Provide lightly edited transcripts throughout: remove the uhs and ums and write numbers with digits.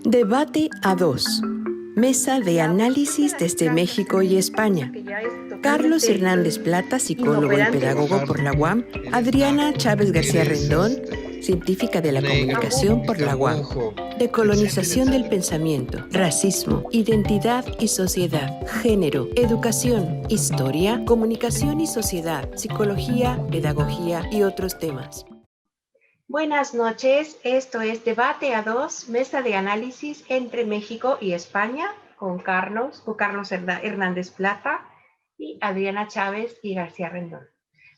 Debate a dos. Mesa de análisis desde México y España. Carlos Hernández Plata, psicólogo y pedagogo por la UAM. Adriana Chávez García Rendón, científica de la comunicación por la UAM. Decolonización del pensamiento, racismo, identidad y sociedad, género, educación, historia, comunicación y sociedad, psicología, pedagogía y otros temas. Buenas noches, esto es Debate a dos, mesa de análisis entre México y España, con Carlos Hernández Plata y Adriana Chávez y García Rendón.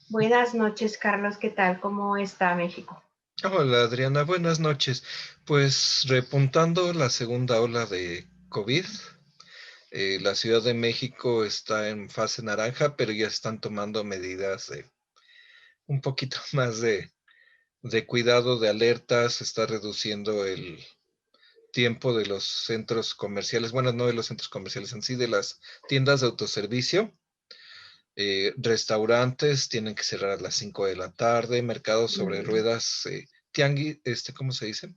Buenas noches, Carlos, ¿qué tal? ¿Cómo está México? Hola Adriana, buenas noches. Pues repuntando la segunda ola de COVID, la Ciudad de México está en fase naranja, pero ya están tomando medidas de un poquito más de cuidado, de alertas, se está reduciendo el tiempo de los centros comerciales, bueno, no de los centros comerciales en sí, de las tiendas de autoservicio. Restaurantes tienen que cerrar a las 5 de la tarde, mercados sobre ruedas, tianguis, ¿cómo se dice?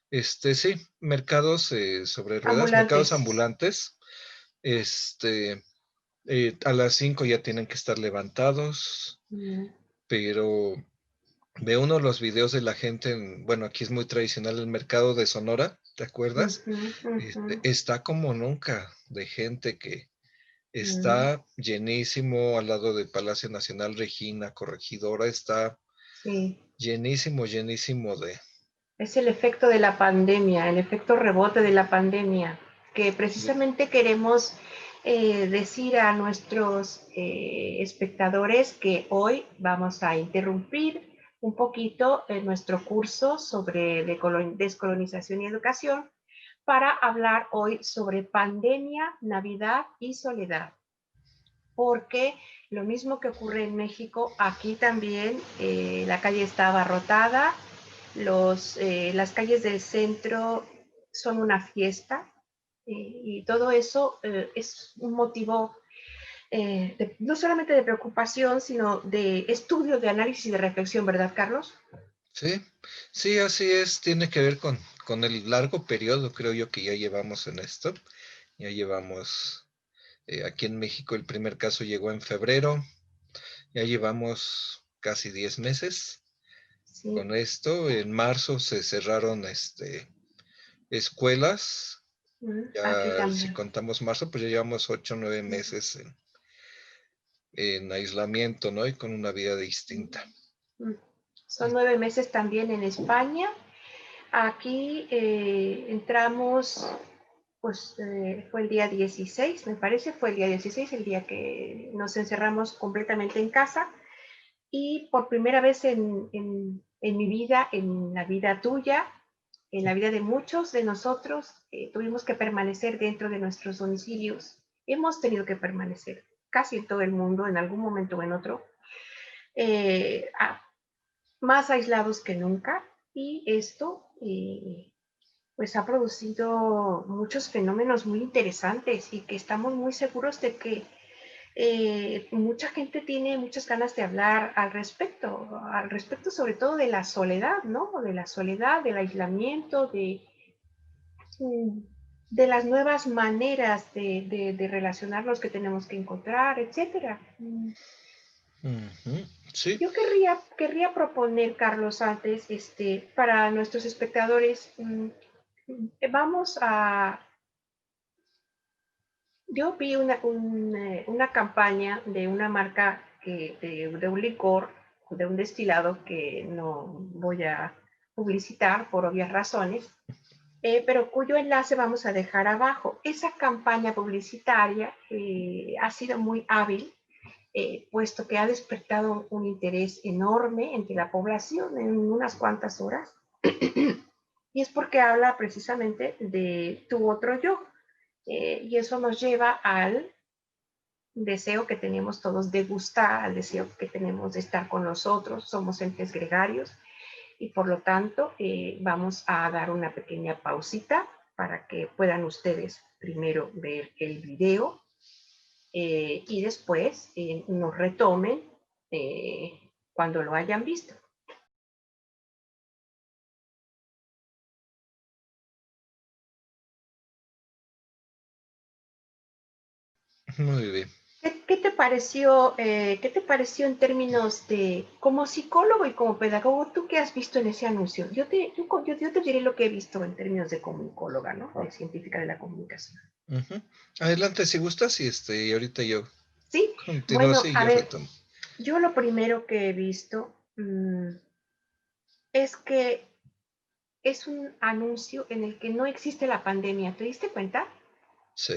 Sí, mercados sobre ruedas, mercados ambulantes, a las 5 ya tienen que estar levantados, pero ve uno los videos de la gente, bueno, aquí es muy tradicional el mercado de Sonora, ¿te acuerdas? Está como nunca de gente que está llenísimo al lado del Palacio Nacional Regina Corregidora, está llenísimo de... Es el efecto de la pandemia, el efecto rebote de la pandemia, que precisamente queremos decir a nuestros espectadores que hoy vamos a interrumpir un poquito nuestro curso sobre descolonización y educación para hablar hoy sobre pandemia, Navidad y soledad. Porque lo mismo que ocurre en México, aquí también la calle está abarrotada, las calles del centro son una fiesta y todo eso es un motivo no solamente de preocupación, sino de estudio, de análisis y de reflexión, ¿verdad, Carlos? Sí, así es, tiene que ver con el largo periodo, creo yo, que ya llevamos en esto. Ya llevamos, aquí en México el primer caso llegó en febrero, ya llevamos casi 10 meses con esto. En marzo se cerraron escuelas, ya si contamos marzo, pues ya llevamos 8 o 9 meses en aislamiento, ¿no? Y con una vida distinta. Son 9 meses también en España. Aquí entramos, pues fue el día 16, me parece, fue el día 16, el día que nos encerramos completamente en casa. Y por primera vez en mi vida, en la vida tuya, en la vida de muchos de nosotros, tuvimos que permanecer dentro de nuestros domicilios. Hemos tenido que permanecer casi en todo el mundo, en algún momento o en otro, más aislados que nunca. Y esto pues ha producido muchos fenómenos muy interesantes y que estamos muy seguros de que mucha gente tiene muchas ganas de hablar al respecto sobre todo de la soledad, ¿no? De la soledad, del aislamiento, de las nuevas maneras de relacionarnos que tenemos que encontrar, etcétera. Sí. Yo querría proponer, Carlos, antes, para nuestros espectadores, vamos a... Yo vi una campaña de una marca de un licor, de un destilado que no voy a publicitar por obvias razones, pero cuyo enlace vamos a dejar abajo. Esa campaña publicitaria ha sido muy hábil, puesto que ha despertado un interés enorme entre la población en unas cuantas horas, y es porque habla precisamente de tu otro yo. Y eso nos lleva al deseo que tenemos todos de gustar, al deseo que tenemos de estar con nosotros, somos entes gregarios y por lo tanto vamos a dar una pequeña pausita para que puedan ustedes primero ver el video y después nos retomen cuando lo hayan visto. Muy bien. Qué te pareció en términos de, como psicólogo y como pedagogo, tú qué has visto en ese anuncio? Yo te diré lo que he visto en términos de comunicóloga, ¿no? De científica de la comunicación. Ujú. Adelante, si gustas, y ahorita yo Sí, continúo bueno, así y a yo ver, retomo. yo lo primero que he visto es que es un anuncio en el que no existe la pandemia. ¿Te diste cuenta? Sí.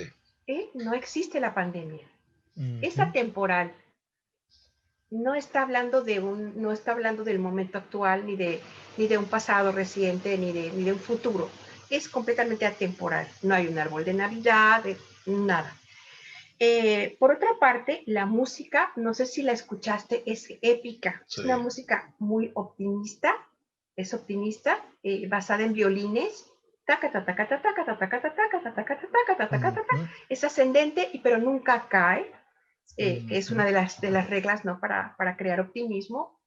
No existe la pandemia. Es Ujú, atemporal. No está hablando del momento actual, ni de un pasado reciente, ni de un futuro. Es completamente atemporal. No hay un árbol de Navidad, nada. Por otra parte, la música, no sé si la escuchaste, es épica. Es una sí. música muy optimista, es optimista, basada en violines. Ujú, Es ascendente, pero nunca cae, que es una ujú, de las reglas, ¿no? Para crear optimismo.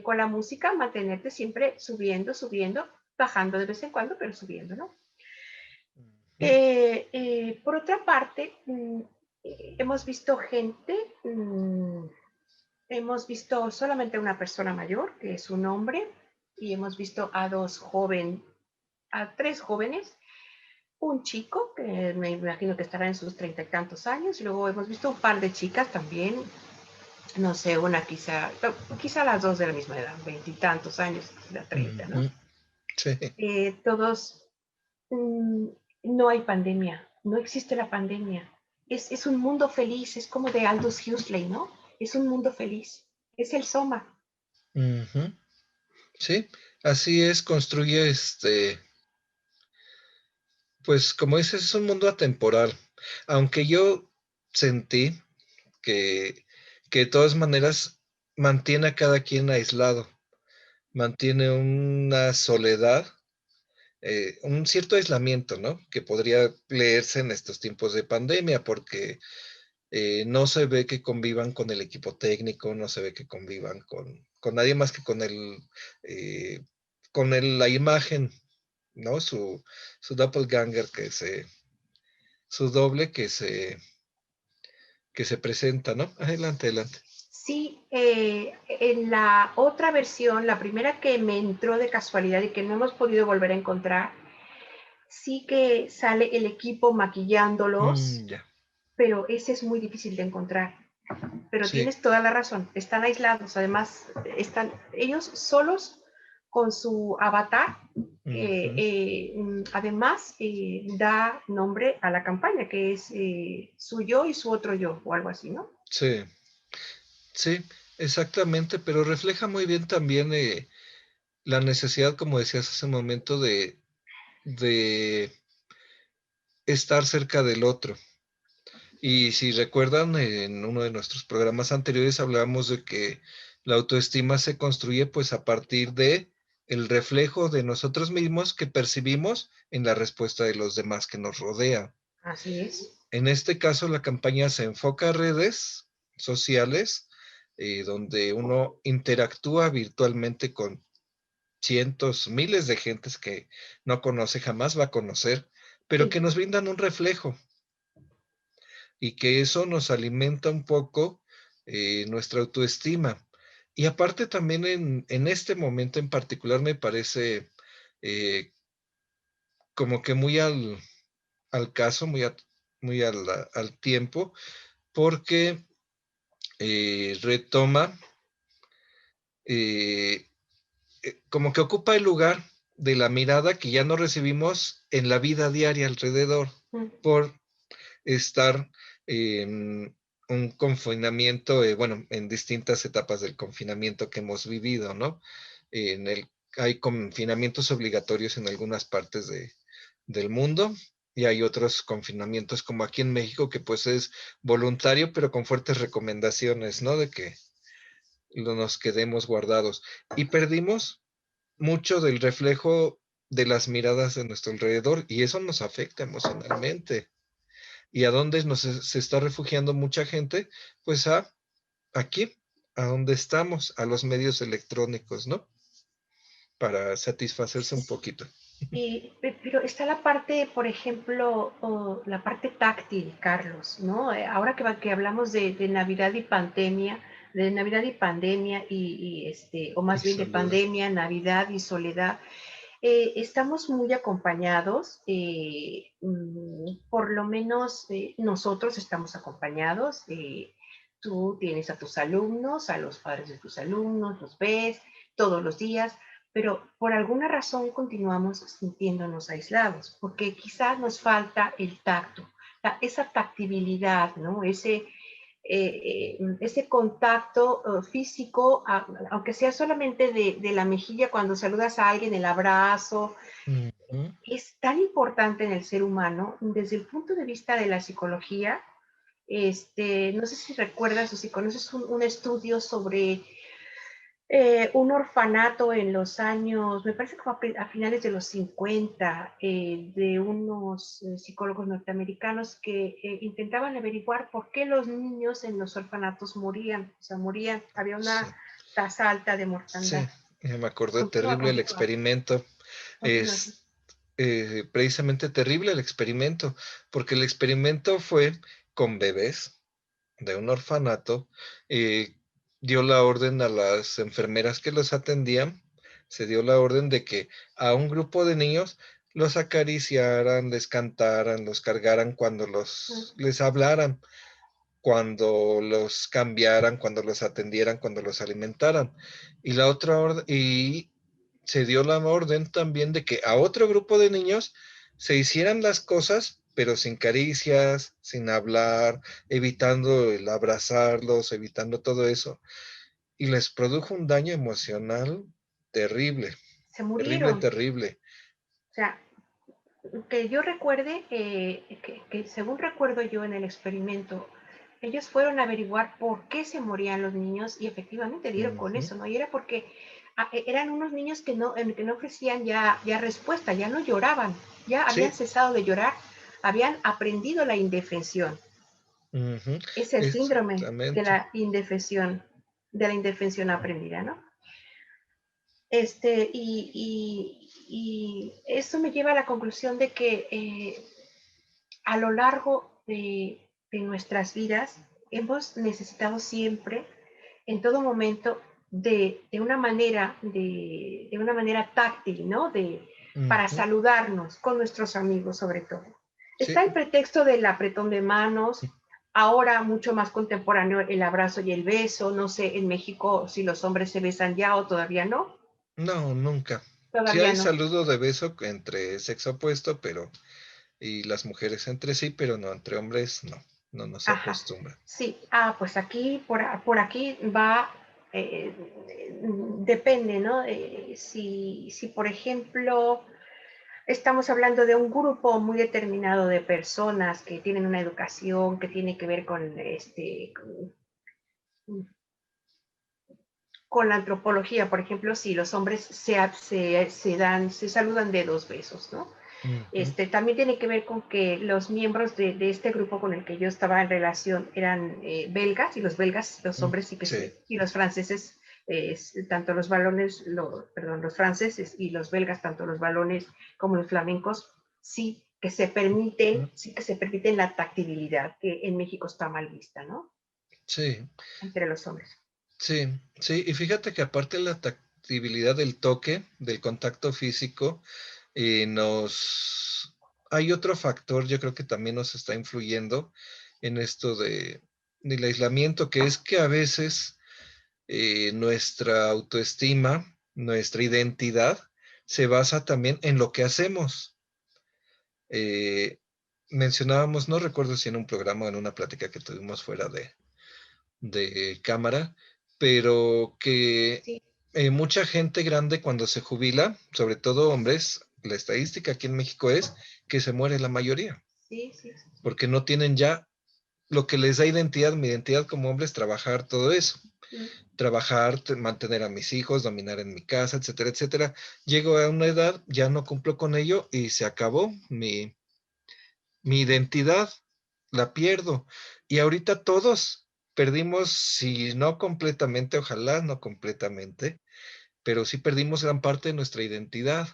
Con la música, mantenerte siempre subiendo, subiendo, bajando de vez en cuando, pero subiendo, ¿no? ujú. Por otra parte, hemos visto gente, hemos visto solamente una persona mayor, que es un hombre, y hemos visto a tres jóvenes, un chico, que me imagino que estará en sus treinta y tantos años, y luego hemos visto un par de chicas también, no sé, una quizá las dos de la misma edad, veintitantos años, quizá treinta, ¿no? Ujú, sí. Todos, mm, no hay pandemia, no existe la pandemia. Es un mundo feliz, es como de Aldous Huxley, ¿no? Es un mundo feliz, es el Soma. Ujú, sí, así es, construye pues como dices, es un mundo atemporal. Aunque yo sentí que, que de todas maneras mantiene a cada quien aislado, mantiene una soledad, un cierto aislamiento, ¿no? Que podría leerse en estos tiempos de pandemia, porque no se ve que convivan con el equipo técnico, no se ve que convivan con nadie más que eh, la imagen, ¿no? Su doppelganger su doble que se presenta, ¿no? Adelante, adelante. Sí, en la otra versión, la primera que me entró de casualidad y que no hemos podido volver a encontrar, sí que sale el equipo maquillándolos, Ya, pero ese es muy difícil de encontrar. Pero sí. tienes toda la razón, están aislados, además están ellos solos con su avatar, Ujú, además da nombre a la campaña, que es su yo y su otro yo, o algo así, ¿no? sí, sí, exactamente, pero refleja muy bien también la necesidad, como decías hace un momento, de estar cerca del otro. Y si recuerdan, en uno de nuestros programas anteriores hablábamos de que la autoestima se construye pues a partir de el reflejo de nosotros mismos que percibimos en la respuesta de los demás que nos rodean. Así es. En este caso, la campaña se enfoca a redes sociales, donde uno interactúa virtualmente con cientos, miles de gentes que no conoce, jamás va a conocer, pero que Sí, nos brindan un reflejo y que eso nos alimenta un poco nuestra autoestima. Y aparte también en este momento en particular me parece eh, como que muy al caso, muy al tiempo, porque retoma, eh, como que ocupa el lugar de la mirada que ya no recibimos en la vida diaria alrededor mm, por estar en un confinamiento, bueno, en distintas etapas del confinamiento que hemos vivido, ¿no? Hay confinamientos obligatorios en algunas partes del mundo y hay otros confinamientos como aquí en México que pues es voluntario, pero con fuertes recomendaciones, ¿no? De que nos quedemos guardados. Y perdimos mucho del reflejo de las miradas de nuestro alrededor y eso nos afecta emocionalmente. ¿Y a dónde se está refugiando mucha gente? Pues aquí, a donde estamos, a los medios electrónicos, ¿no? Para satisfacerse un poquito. Pero está la parte, por ejemplo, la parte táctil, Carlos, ¿no? Ahora que hablamos de Navidad y pandemia, o Y más bien de soledad. pandemia, Navidad y soledad, estamos muy acompañados, por lo menos nosotros estamos acompañados. Tú tienes a tus alumnos, a los padres de tus alumnos, los ves todos los días, pero por alguna razón continuamos sintiéndonos aislados, porque quizás nos falta el tacto, esa tactibilidad, ¿no? Ese contacto físico, aunque sea solamente de la mejilla cuando saludas a alguien, el abrazo, Ujú. es tan importante en el ser humano desde el punto de vista de la psicología. No sé si recuerdas o si conoces un estudio sobre un orfanato en los años, me parece que fue a finales de los 50, de unos psicólogos norteamericanos que intentaban averiguar por qué los niños en los orfanatos morían, o sea, morían, había una Sí, tasa alta de mortandad. sí, ya me acordé, Continúa, terrible el continúa, experimento. continúa. Es precisamente terrible el experimento, porque el experimento fue con bebés de un orfanato, eh, dio la orden a las enfermeras que los atendían, se dio la orden de que a un grupo de niños los acariciaran, les cantaran, los cargaran cuando les hablaran, cuando los cambiaran, cuando los atendieran, cuando los alimentaran. Y la otra orden, y se dio la orden también de que a otro grupo de niños se hicieran las cosas, pero sin caricias, sin hablar, evitando el abrazarlos, evitando todo eso. Y les produjo un daño emocional terrible, Se terrible, murieron. terrible. O sea, que yo recuerde, que según recuerdo yo en el experimento, ellos fueron a averiguar por qué se morían los niños y efectivamente dieron con Ujú. eso, ¿no? Y era porque eran unos niños que no ofrecían ya respuesta, ya no lloraban, ya habían Sí, cesado de llorar, habían aprendido la indefensión. ujú, Es el síndrome exactamente. de la indefensión aprendida, ¿no? Y eso me lleva a la conclusión de que a lo largo de nuestras vidas hemos necesitado siempre, en todo momento, de una manera táctil, ¿no? Para Ujú. saludarnos con nuestros amigos, sobre todo. Sí, Está el pretexto del apretón de manos, ahora mucho más contemporáneo el abrazo y el beso. No sé en México si los hombres se besan ya o todavía no. no, nunca. Sí Todavía hay no. saludo de beso entre sexo opuesto, pero y las mujeres entre sí, pero no entre hombres, no, no se Ajá, acostumbra. sí. Pues aquí, por aquí va, eh, depende, ¿no? Si, por ejemplo, estamos hablando de un grupo muy determinado de personas que tienen una educación que tiene que ver con la antropología, por ejemplo, si los hombres se saludan de dos besos, ¿no? Ujú. También tiene que ver con que los miembros de este grupo con el que yo estaba en relación eran belgas, y los belgas, los hombres sí que Sí, y los franceses, tanto perdón, los franceses y los belgas, tanto los balones como los flamencos, ujú, sí que se permiten la tactibilidad, que en México está mal vista, ¿no? sí, Entre los hombres. sí, sí. Y fíjate que aparte de la tactibilidad del toque, del contacto físico, nos hay otro factor, yo creo que también nos está influyendo en esto del aislamiento, que es que a veces nuestra autoestima, nuestra identidad, se basa también en lo que hacemos. Eh, mencionábamos, no recuerdo si en un programa o en una plática que tuvimos fuera de cámara, pero que Sí, mucha gente grande cuando se jubila, sobre todo hombres, la estadística aquí en México es que se muere la mayoría, sí, sí. porque no tienen ya lo que les da identidad. Mi identidad como hombre es trabajar todo eso, Mm. trabajar, mantener a mis hijos, dominar en mi casa, etcétera, etcétera. Llego a una edad, ya no cumplo con ello y se acabó mi identidad, la pierdo. Y ahorita todos perdimos, si no completamente, ojalá no completamente, pero sí perdimos gran parte de nuestra identidad,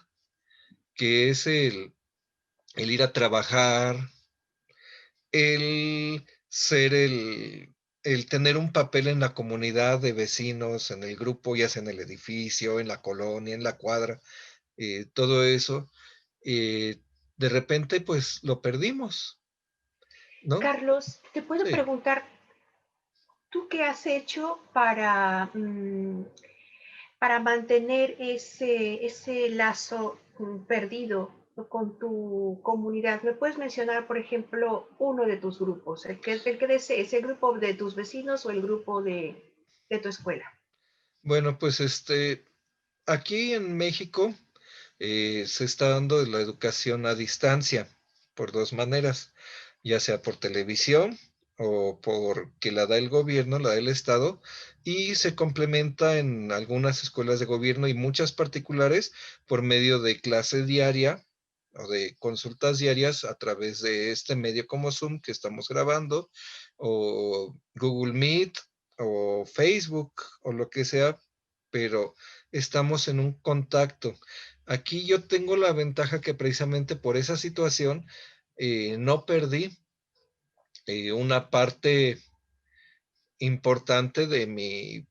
que es el ir a trabajar, el ser el tener un papel en la comunidad de vecinos, en el grupo, ya sea en el edificio, en la colonia, en la cuadra, todo eso, eh, de repente, pues lo perdimos, ¿no? Carlos, te puedo Sí. preguntar, ¿tú qué has hecho para mantener ese lazo perdido con tu comunidad? ¿Me puedes mencionar, por ejemplo, uno de tus grupos, el que desees, el grupo de tus vecinos o el grupo de tu escuela? Bueno, pues aquí en México se está dando la educación a distancia por dos maneras, ya sea por televisión o porque la da el gobierno, la da el Estado, y se complementa en algunas escuelas de gobierno y muchas particulares por medio de clase diaria o de consultas diarias a través de este medio como Zoom que estamos grabando, o Google Meet, o Facebook, o lo que sea, pero estamos en un contacto. Aquí yo tengo la ventaja que precisamente por esa situación no perdí una parte importante de mi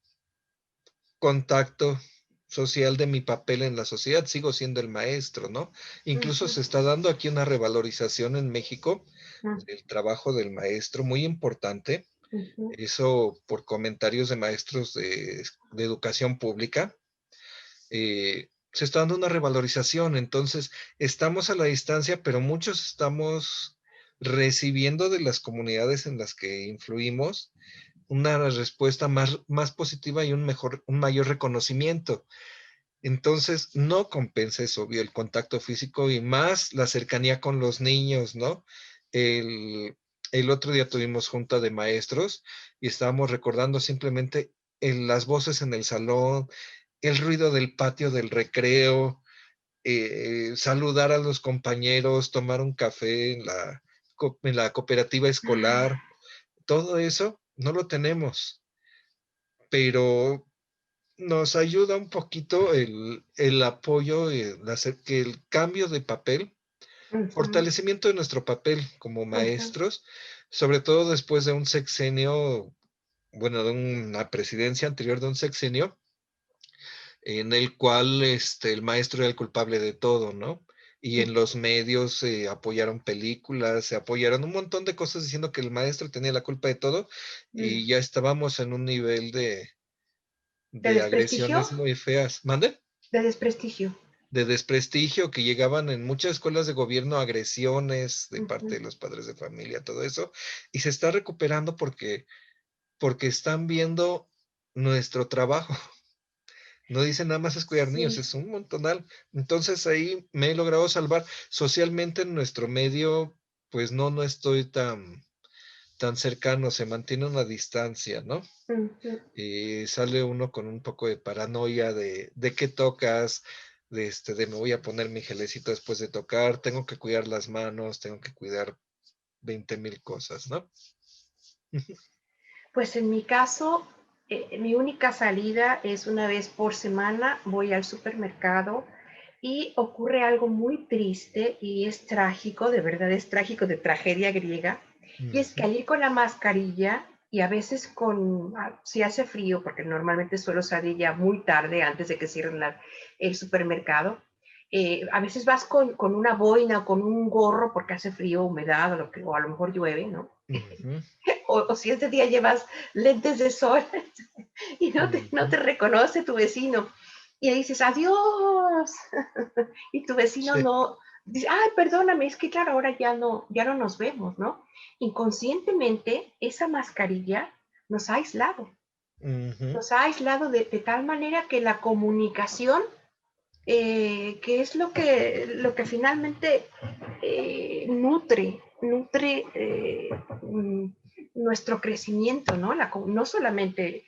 contacto social, de mi papel en la sociedad. Sigo siendo el maestro, ¿no? Incluso Ujú, se está dando aquí una revalorización en México ujú, del trabajo del maestro, muy importante. ujú. Eso por comentarios de maestros de educación pública. Se está dando una revalorización, entonces estamos a la distancia, pero muchos estamos recibiendo de las comunidades en las que influimos una respuesta más positiva y un mayor reconocimiento. Entonces, no compensa eso, obvio, el contacto físico y más la cercanía con los niños, ¿no? El, el otro día tuvimos junta de maestros y estábamos recordando simplemente las voces en el salón, el ruido del patio del recreo, saludar a los compañeros, tomar un café en la cooperativa escolar, todo eso no lo tenemos, pero nos ayuda un poquito el apoyo, que el cambio de papel, Ujú, fortalecimiento de nuestro papel como ujú, maestros, sobre todo después de un sexenio, bueno, de una presidencia anterior de un sexenio, en el cual el maestro era el culpable de todo, ¿no? Y en los medios se apoyaron películas, se apoyaron un montón de cosas diciendo que el maestro tenía la culpa de todo ujú. y ya estábamos en un nivel ¿De de desprestigio? agresiones muy feas. ¿Mande? De desprestigio. De desprestigio que llegaban en muchas escuelas de gobierno, agresiones de parte Ujú. de los padres de familia, todo eso, y se está recuperando porque están viendo nuestro trabajo. No dice nada más es cuidar niños, Sí, es un montonal. Entonces ahí me he logrado salvar. Socialmente en nuestro medio, pues no estoy tan cercano, se mantiene una distancia, ¿no? ujú. Sale uno con un poco de paranoia de qué tocas, de me voy a poner mi gelecito después de tocar, tengo que cuidar las manos, tengo que cuidar 20,000 cosas, ¿no? Pues en mi caso, mi única salida es una vez por semana, voy al supermercado y ocurre algo muy triste y es trágico, de verdad es trágico, de tragedia griega, y es que Ujú, al ir con la mascarilla y a veces si hace frío, porque normalmente suelo salir ya muy tarde antes de que cierren el supermercado, a veces vas con una boina o con un gorro porque hace frío, humedad o a lo mejor llueve, ¿no? ujú, O si ese día llevas lentes de sol y no ujú. te reconoce tu vecino. Y le dices, adiós. Y tu vecino Sí. no, dice, ay, perdóname, es que claro, ahora ya no nos vemos, ¿no? Inconscientemente, esa mascarilla nos ha aislado. Ujú, Nos ha aislado de tal manera que la comunicación, que es lo que finalmente nutre nuestro crecimiento, ¿no? No solamente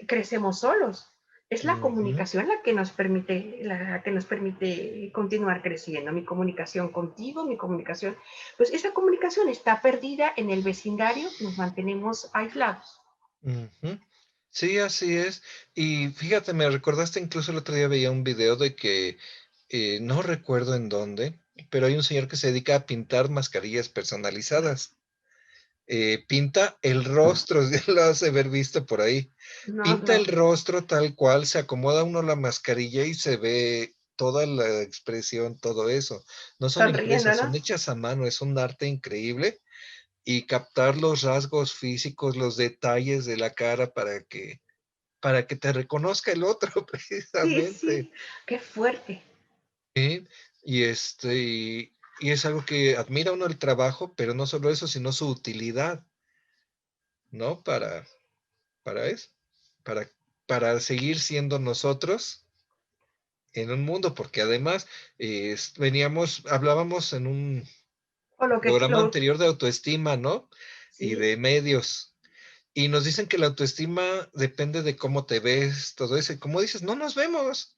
crecemos solos, es la ujú. comunicación la que nos permite continuar creciendo. Mi comunicación contigo, mi comunicación, pues esa comunicación está perdida en el vecindario, nos mantenemos aislados. Ujú. Sí, así es. Y fíjate, me recordaste incluso el otro día veía un video de que no recuerdo en dónde, pero hay un señor que se dedica a pintar mascarillas personalizadas. Pinta el rostro, ya lo has de haber visto por ahí. No, Pinta el no. rostro tal cual, se acomoda uno la mascarilla y se ve toda la expresión, todo eso. No son Sonriendo, impresas, ¿no? son hechas a mano, es un arte increíble y captar los rasgos físicos, los detalles de la cara para que te reconozca el otro, Sí, precisamente. sí. Qué fuerte. ¿Sí? Y es algo que admira uno el trabajo, pero no solo eso, sino su utilidad, ¿no? Para eso, para, para seguir siendo nosotros en un mundo, porque además hablábamos en un O lo que, programa lo, anterior de autoestima, ¿no? Y sí. de medios. Y nos dicen que la autoestima depende de cómo te ves, todo eso. Y como dices, no nos vemos.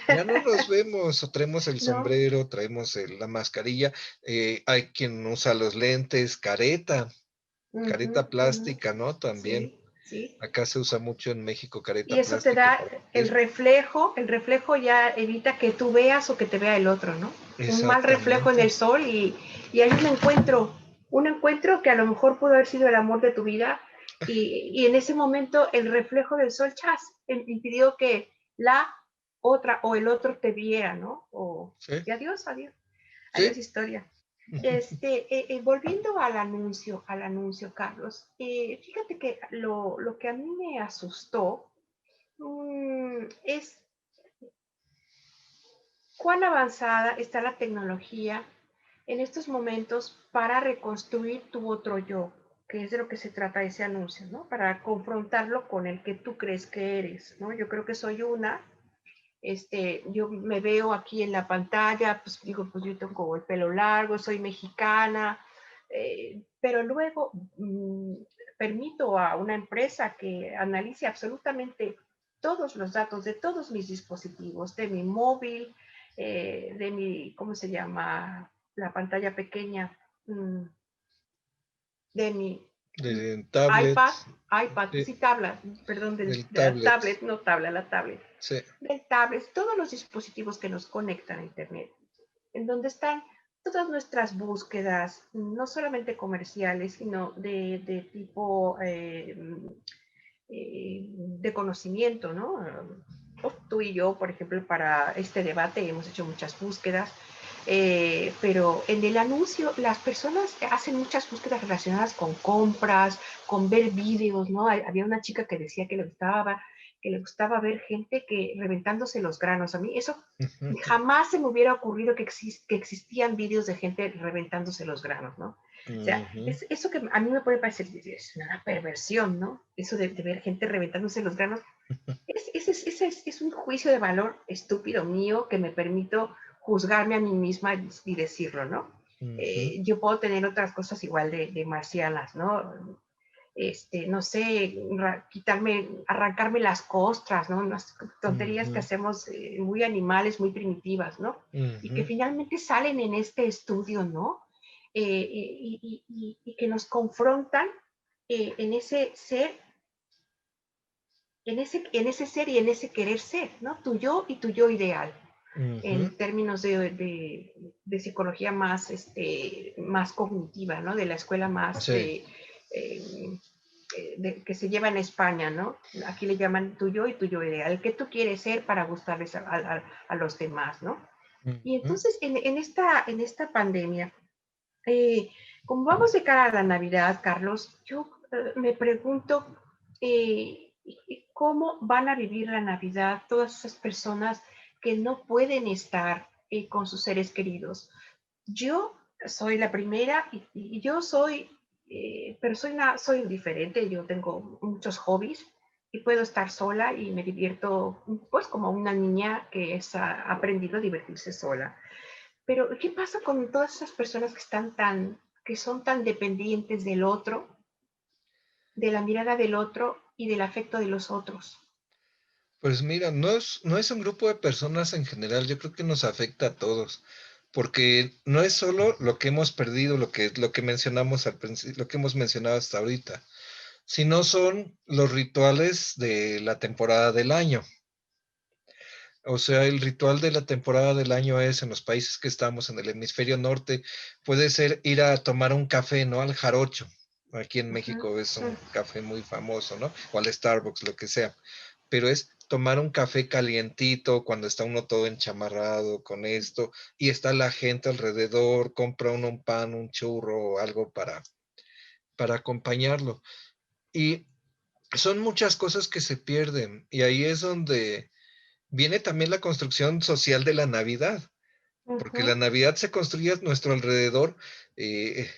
Ya no nos vemos, o traemos el No. sombrero, traemos la mascarilla, hay quien usa los lentes, Ujú, careta ujú. plástica, ¿no? También. Sí, sí. Acá se usa mucho en México Y careta eso te plástica da para vestir. el reflejo ya evita que tú veas o que te vea el otro, ¿no? Un mal reflejo en el Exactamente. sol y hay un encuentro que a lo mejor pudo haber sido el amor de tu vida y en ese momento el reflejo del sol, chas, impidió que la otra o el otro te viera, ¿no? Sí, Y adiós, adiós, adiós sí. historia. Volviendo al anuncio, Carlos, fíjate que lo que a mí me asustó es cuán avanzada está la tecnología en estos momentos para reconstruir tu otro yo, que es de lo que se trata ese anuncio, ¿no? Para confrontarlo con el que tú crees que eres, ¿no? Yo creo que soy yo me veo aquí en la pantalla, pues digo, pues yo tengo el pelo largo, soy mexicana, pero luego permito a una empresa que analice absolutamente todos los datos de todos mis dispositivos, de mi móvil, de mi, ¿cómo se llama? La pantalla pequeña, mm, de mi De iPad, tablet, sí, sí, tablet, perdón, del de la tablet. tablet, no tablet, la tablet, Sí. del tablet, todos los dispositivos que nos conectan a Internet, en donde están todas nuestras búsquedas, no solamente comerciales, sino de tipo de conocimiento, ¿no? Tú y yo, por ejemplo, para este debate hemos hecho muchas búsquedas, pero en el anuncio las personas hacen muchas búsquedas relacionadas con compras, con ver vídeos, ¿no? Había una chica que decía que le gustaba ver gente que reventándose los granos. A mí eso jamás se me hubiera ocurrido que existían vídeos de gente reventándose los granos, ¿no? O sea, Ujú. eso que a mí me puede parecer es una perversión, ¿no? Eso de ver gente reventándose los granos. Es un juicio de valor estúpido mío que me permito juzgarme a mí misma y decirlo, ¿no? Ujú. Yo puedo tener otras cosas igual de marcianas, ¿no? No sé, arrancarme las costras, ¿no? Unas tonterías que Ujú. hacemos muy animales, muy primitivas, ¿no? Y que Ujú. finalmente salen en este estudio, ¿no? Y que nos confrontan en ese ser, en ese ser y en ese querer ser, ¿no? Tu yo y tu yo ideal, Ujú. en términos de psicología más, más cognitiva, ¿no? De la escuela más Sí. eh, que se lleva en España, ¿no? Aquí le llaman tu yo y tu yo ideal, el que tú quieres ser para gustarles a los demás, ¿no? Y Ujú. entonces en esta pandemia, eh, como vamos de cara a la Navidad, Carlos, yo me pregunto cómo van a vivir la Navidad todas esas personas que no pueden estar con sus seres queridos. Yo soy la primera y yo soy, pero soy diferente, yo tengo muchos hobbies y puedo estar sola y me divierto pues como una niña que ha aprendido a divertirse sola. Pero, ¿qué pasa con todas esas personas que son tan dependientes del otro, de la mirada del otro y del afecto de los otros? Pues mira, no es un grupo de personas en general, yo creo que nos afecta a todos, porque no es solo lo que hemos perdido, lo que mencionamos al principio, lo que hemos mencionado hasta ahorita, sino son los rituales de la temporada del año. O sea, el ritual de la temporada del año es, en los países que estamos en el hemisferio norte, puede ser ir a tomar un café, ¿no? Al jarocho. Aquí en Ujú, México es un ujú. café muy famoso, ¿no? O al Starbucks, lo que sea. Pero es tomar un café calientito cuando está uno todo enchamarrado con esto y está la gente alrededor, compra uno un pan, un churro o algo para acompañarlo. Y son muchas cosas que se pierden y ahí es donde viene también la construcción social de la Navidad, porque la Ujú. Navidad se construye a nuestro alrededor. eh,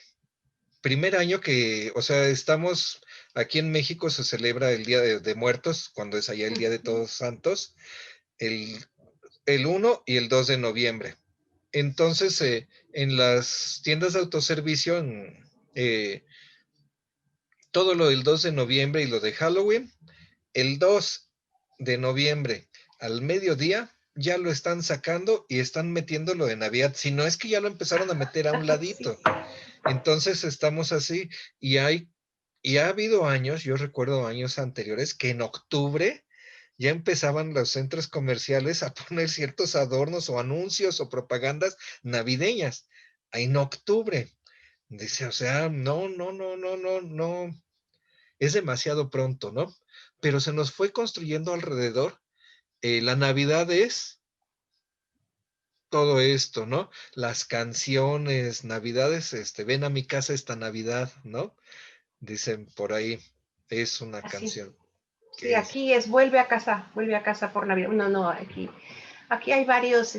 Primer año que, o sea, estamos aquí en México, se celebra el Día de Muertos, cuando es allá el Día de Ujú. Todos Santos, el, el 1 y el 2 de noviembre. Entonces, en las tiendas de autoservicio, eh, todo lo del 2 de noviembre y lo de Halloween, el 2 de noviembre al mediodía ya lo están sacando y están metiendo lo de Navidad. Si no es que ya lo empezaron a meter a un Sí. ladito. Entonces estamos así y ha habido años, yo recuerdo años anteriores, que en octubre ya empezaban los centros comerciales a poner ciertos adornos o anuncios o propagandas navideñas. En octubre. Dice, o sea, no, no, no, no, no, no, es demasiado pronto, ¿no? Pero se nos fue construyendo alrededor. La Navidad es todo esto, ¿no? Las canciones, Navidades, ven a mi casa esta Navidad, ¿no? Dicen por ahí, es una Así. canción Sí, que es. aquí es vuelve a casa por Navidad. No, no, aquí hay varios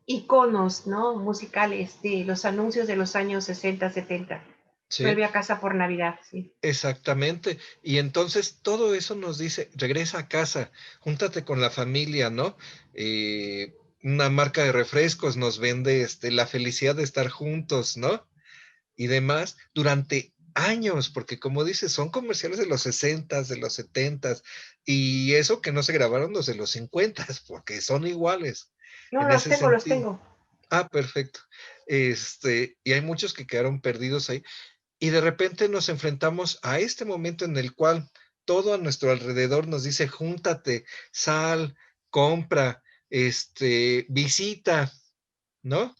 iconos, ¿no? Musicales de los anuncios de los años 60, 70. Sí, Vuelve a casa por Navidad, sí. exactamente. Y entonces todo eso nos dice, regresa a casa, júntate con la familia, ¿no? Una marca de refrescos nos vende la felicidad de estar juntos, ¿no? Y demás durante años, porque como dices, son comerciales de los 60, de los 70, y eso que no se grabaron los de los 50, porque son iguales No, en los ese tengo, los sentido. tengo. Ah, perfecto. Y hay muchos que quedaron perdidos ahí, y de repente nos enfrentamos a este momento en el cual todo a nuestro alrededor nos dice, júntate, sal, compra, visita, ¿no?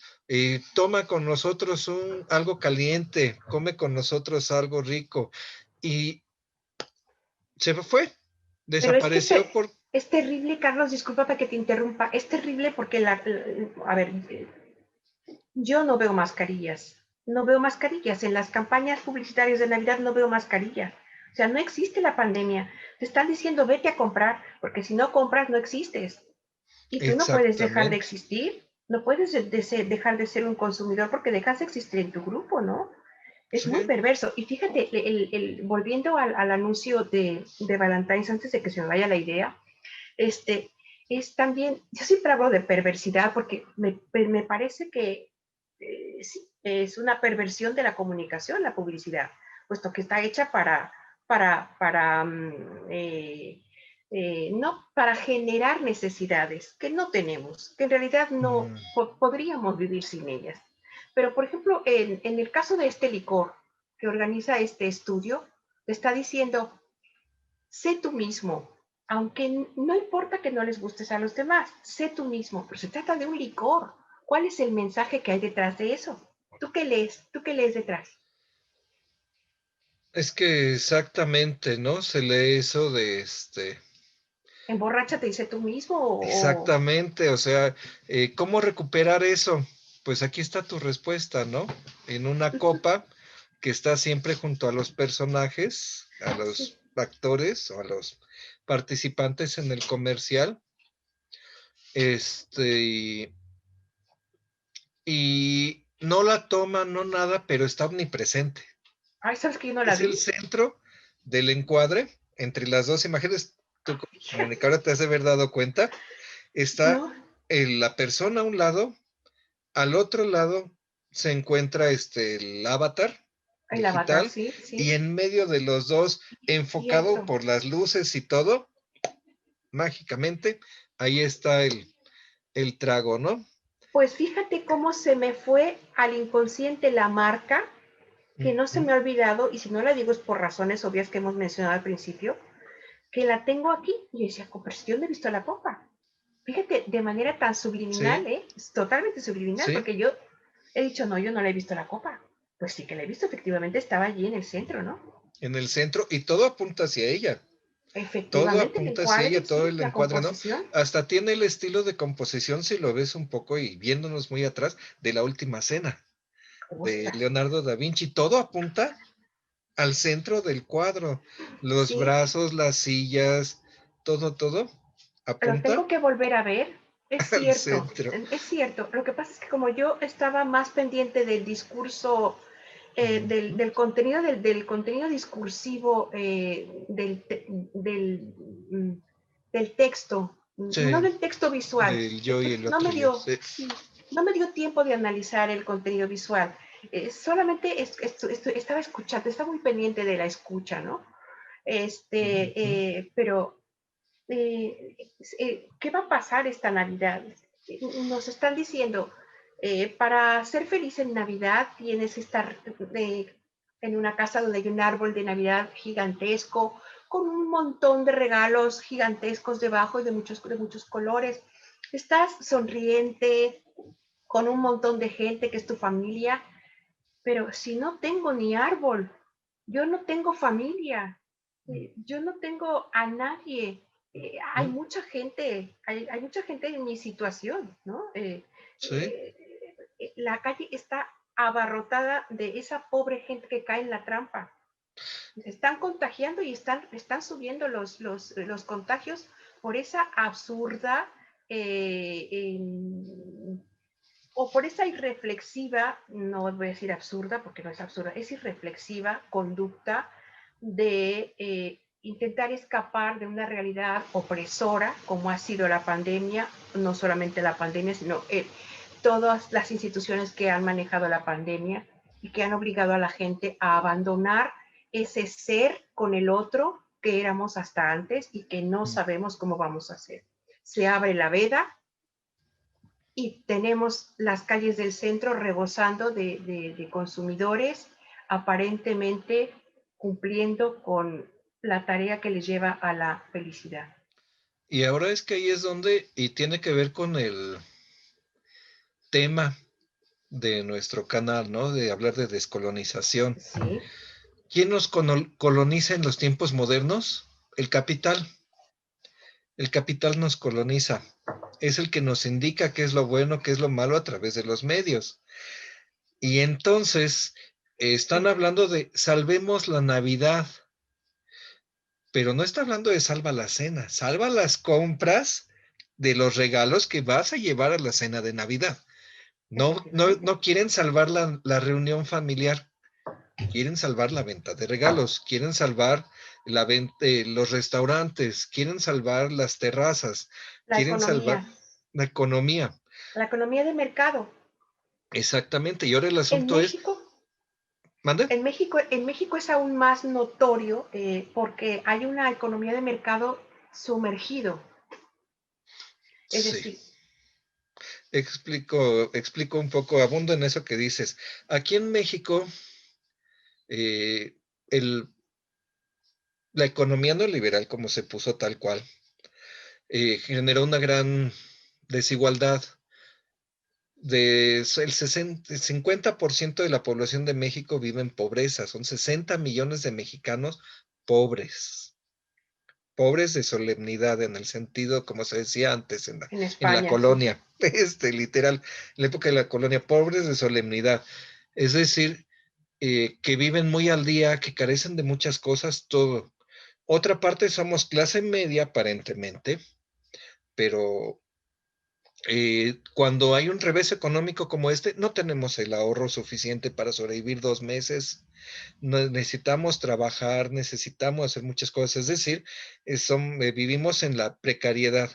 Toma con nosotros algo caliente, come con nosotros algo rico. Y se fue, Pero es que desapareció por... es terrible, Carlos, discúlpame que te interrumpa. Es terrible porque a ver, yo no veo mascarillas. No veo mascarillas. En las campañas publicitarias de Navidad no veo mascarillas. O sea, no existe la pandemia. Te están diciendo vete a comprar, porque si no compras no existes. Y tú no puedes dejar de Exactamente. existir. No puedes dejar de ser un consumidor porque dejas de existir en tu grupo, ¿no? Es muy Sí. perverso. Y fíjate, volviendo al anuncio de Valentine's, antes de que se me vaya la idea, este, es también, yo siempre hablo de perversidad porque me parece que sí, es una perversión de la comunicación, la publicidad, puesto que está hecha no para generar necesidades que no tenemos, que en realidad no Mm, podríamos vivir sin ellas. Pero, por ejemplo, en el caso de este licor que organiza este estudio, te está diciendo, sé tú mismo, aunque no importa que no les gustes a los demás, sé tú mismo, pero se trata de un licor. ¿Cuál es el mensaje que hay detrás de eso? ¿Tú qué lees? ¿Tú qué lees detrás? es que exactamente, ¿no? Se lee eso de ¿Emborráchate y sé tú mismo o exactamente, o sea, ¿cómo recuperar eso? Pues aquí está tu respuesta, ¿no? En una copa que está siempre junto a los personajes, a sí? los actores o a los participantes en el comercial, y, y no la toma, no nada, pero está omnipresente. Ay, ¿sabes que yo no la Es el vi? centro del encuadre entre las dos imágenes. Tú como Fíjate, comunicadora te has de haber dado cuenta. Está ¿no? la persona a un lado, al otro lado se encuentra el avatar El avatar, digital sí, y sí, en medio de los dos, enfocado cierto. por las luces y todo, mágicamente, ahí está el trago, ¿no? Pues fíjate cómo se me fue al inconsciente la marca, que no se Ujú. me ha olvidado, y si no la digo es por razones obvias que hemos mencionado al principio, que la tengo aquí. Y yo decía, pero si yo no he visto la copa. fíjate, de manera tan Sí, subliminal, es totalmente subliminal, sí, porque yo he dicho, no, yo no le he visto la copa. Pues sí que la he visto, efectivamente estaba allí en el centro, ¿no? en el centro y todo apunta hacia ella. Todo Efectivamente, el apunta hacia encuadre, ella, todo sí, el la encuadre, ¿no? composición. Hasta tiene el estilo de composición, si lo ves un poco y viéndonos muy atrás, de La Última Cena, de Ostras, Leonardo da Vinci. Todo apunta al centro del cuadro. Los sí, brazos, las sillas, todo lo apunta tengo que volver a ver. al centro. Es cierto. Lo que pasa es que como yo estaba más pendiente del discurso, Ujú. del contenido, del contenido discursivo, mm, del texto, no Sí, del texto visual, del yo y el no otro me yo. dio, Sí. sí, no me dio tiempo de analizar el contenido visual. Solamente estaba escuchando, estaba muy pendiente de la escucha, ¿no? Ujú. Pero ¿qué va a pasar esta Navidad? Nos están diciendo, para ser feliz en Navidad tienes que estar en una casa donde hay un árbol de Navidad gigantesco, con un montón de regalos gigantescos debajo y de muchos colores. Estás sonriente, con un montón de gente que es tu familia, pero si no tengo ni árbol, yo no tengo familia, yo no tengo a nadie. Ujú. Hay mucha gente en mi situación, ¿no? Sí, La calle está abarrotada de esa pobre gente que cae en la trampa. Se están contagiando y están subiendo los contagios por esa absurda o por esa irreflexiva, no voy a decir absurda porque no es absurda, es irreflexiva conducta de intentar escapar de una realidad opresora como ha sido la pandemia, no solamente la pandemia, sino todas las instituciones que han manejado la pandemia y que han obligado a la gente a abandonar ese ser con el otro que éramos hasta antes y que no sabemos cómo vamos a hacer. Se abre la veda y tenemos las calles del centro rebosando de consumidores aparentemente cumpliendo con la tarea que les lleva a la felicidad. y ahora es que ahí es donde, y tiene que ver con el tema de nuestro canal, ¿no? De hablar de descolonización. Sí, ¿Quién nos coloniza en los tiempos modernos? El capital. El capital nos coloniza. Es el que nos indica qué es lo bueno, qué es lo malo a través de los medios. Y entonces están sí, hablando de salvemos la Navidad, pero no está hablando de salva la cena, salva las compras de los regalos que vas a llevar a la cena de Navidad. efectivamente. No quieren salvar la reunión familiar, quieren salvar la venta de regalos, quieren salvar los restaurantes, quieren salvar las terrazas, La quieren salvar economía, la economía. la economía de mercado. Exactamente. Y ahora el En asunto es, México, ¿mande? en México es aún más notorio porque hay una economía de mercado sumergido. Es Sí. decir, Explico un poco, abundo en eso que dices. Aquí en México, eh, el, la economía no liberal, como se puso tal cual, generó una gran desigualdad. El 50% de la población de México vive en pobreza, son 60 millones de mexicanos pobres, pobres de solemnidad en el sentido, como se decía antes, en en la España, sí. colonia, literal, en la época de la colonia, pobres de solemnidad. Es decir, que viven muy al día, que carecen de muchas cosas, todo. Otra parte somos clase media aparentemente, pero cuando hay un revés económico como este, no tenemos el ahorro suficiente para sobrevivir 2 meses. Necesitamos trabajar, necesitamos hacer muchas cosas. Es decir, vivimos en la precariedad.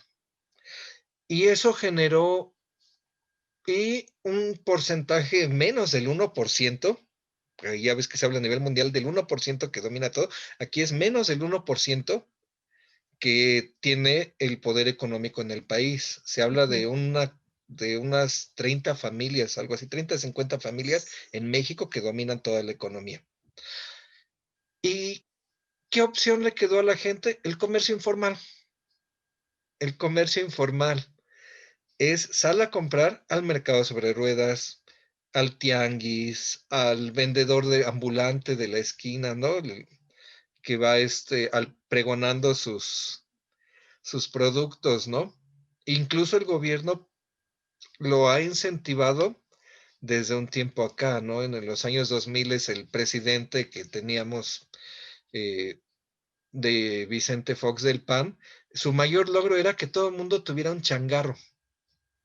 Y eso generó un porcentaje menos del 1%. Ya ves que se habla a nivel mundial del 1% que domina todo. Aquí es menos del 1% que tiene el poder económico en el país. Se habla Ujú. de unas 30 familias, algo así, 30, 50 familias en México que dominan toda la economía. ¿Y qué opción le quedó a la gente? El comercio informal. El comercio informal. es sal a comprar al mercado sobre ruedas, al tianguis, al vendedor de ambulante de la esquina, ¿no? Que va pregonando sus productos, ¿no? Incluso el gobierno lo ha incentivado desde un tiempo acá, ¿no? En los años 2000 es el presidente que teníamos eh, de Vicente Fox del PAN, su mayor logro era que todo el mundo tuviera un changarro,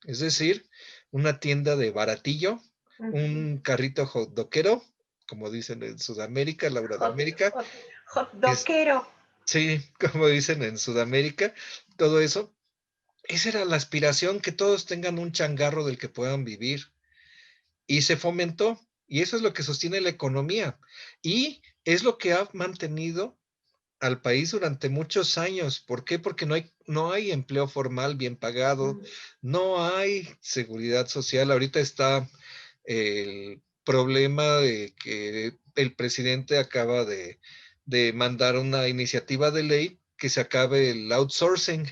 es decir, una tienda de baratillo, Ujú. un carrito hotdoquero, como dicen en Sudamérica, Laura de Hot, América, hot, hot es, doquero. sí, como dicen en Sudamérica, todo eso. Esa era la aspiración, que todos tengan un changarro del que puedan vivir. Y se fomentó, y eso es lo que sostiene la economía. Y es lo que ha mantenido al país durante muchos años. ¿Por qué? Porque no hay empleo formal bien pagado, Ujú. no hay seguridad social. Ahorita está el problema de que el presidente acaba de mandar una iniciativa de ley que se acabe el outsourcing,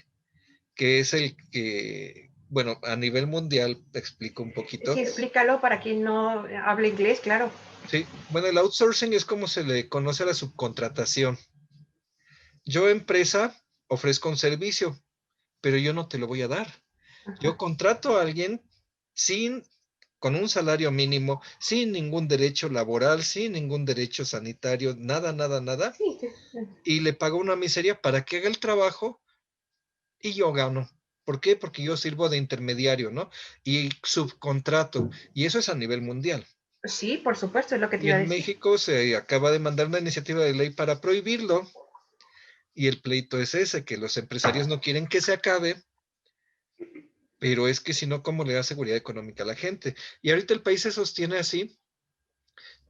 que es el que, bueno, a nivel mundial, te explico un Sí, poquito. explícalo para quien no habla inglés, claro. Sí, bueno, el outsourcing es como se le conoce a la subcontratación. Yo, empresa, ofrezco un servicio, pero yo no te lo voy a dar. Yo Ajá. contrato a alguien sin, con un salario mínimo, sin ningún derecho laboral, sin ningún derecho sanitario, nada, nada, nada, Sí, sí. y le pago una miseria para que haga el trabajo y yo gano. ¿Por qué? Porque yo sirvo de intermediario, ¿no? Y subcontrato, y eso es a nivel mundial. Sí, por supuesto, es lo que te Y iba a en decir. México se acaba de mandar una iniciativa de ley para prohibirlo, y el pleito es ese, que los empresarios no quieren que se acabe, pero es que si no, ¿cómo le da seguridad económica a la gente? Y ahorita el país se sostiene así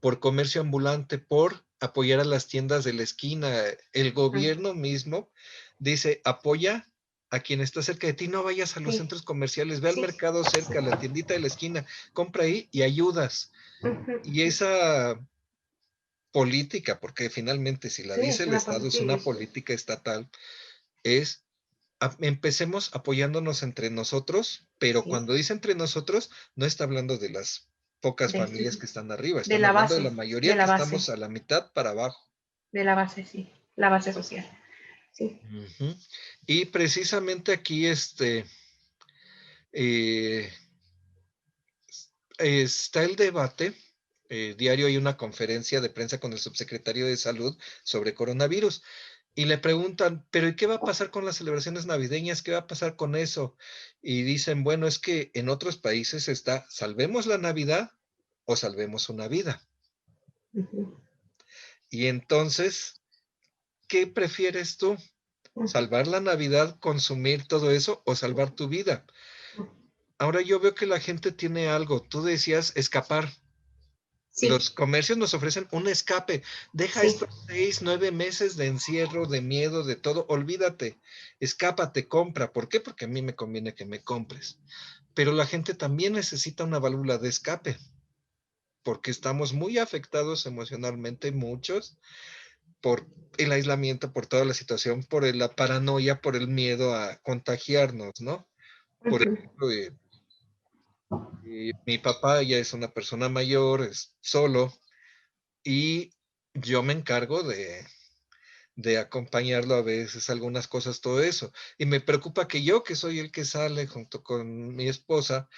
por comercio ambulante, por apoyar a las tiendas de la esquina. El gobierno mismo dice, apoya a quien está cerca de ti, no vayas a los Sí, centros comerciales, ve al sí, mercado sí. cerca, a la tiendita de la esquina, compra ahí y ayudas. Y Ujú. esa política, porque finalmente si la Sí, dice es el una Estado, es posición. una política estatal, es empecemos apoyándonos entre nosotros, pero Sí, cuando dice entre nosotros, no está hablando de las pocas familias de, que están arriba, de estamos la hablando de base, la mayoría que estamos a la mitad para abajo. de la base, sí, la base social. Sí. Ujú. Y precisamente aquí eh, está el debate. Diario hay una conferencia de prensa con el subsecretario de Salud sobre coronavirus. Y le preguntan, pero ¿y qué va a pasar con las celebraciones navideñas? ¿Qué va a pasar con eso? Y dicen, bueno, es que en otros países está, salvemos la Navidad o salvemos una vida. Ujú. Y entonces, ¿qué prefieres tú? ¿Salvar la Navidad, consumir todo eso o salvar tu vida? Ahora yo veo que la gente tiene algo. Tú decías escapar. Sí, Los comercios nos ofrecen un escape. Deja sí, estos 6, 9 meses de encierro, de miedo, de todo. Olvídate. Escápate, compra. ¿Por qué? Porque a mí me conviene que me compres. Pero la gente también necesita una válvula de escape, porque estamos muy afectados emocionalmente, muchos, por el aislamiento, por toda la situación, por la paranoia, por el miedo a contagiarnos, ¿no? Por ujú. ejemplo, mi papá ya es una persona mayor, es solo, y yo me encargo de acompañarlo a veces, algunas cosas, todo eso. Y me preocupa que yo, que soy el que sale junto con mi esposa,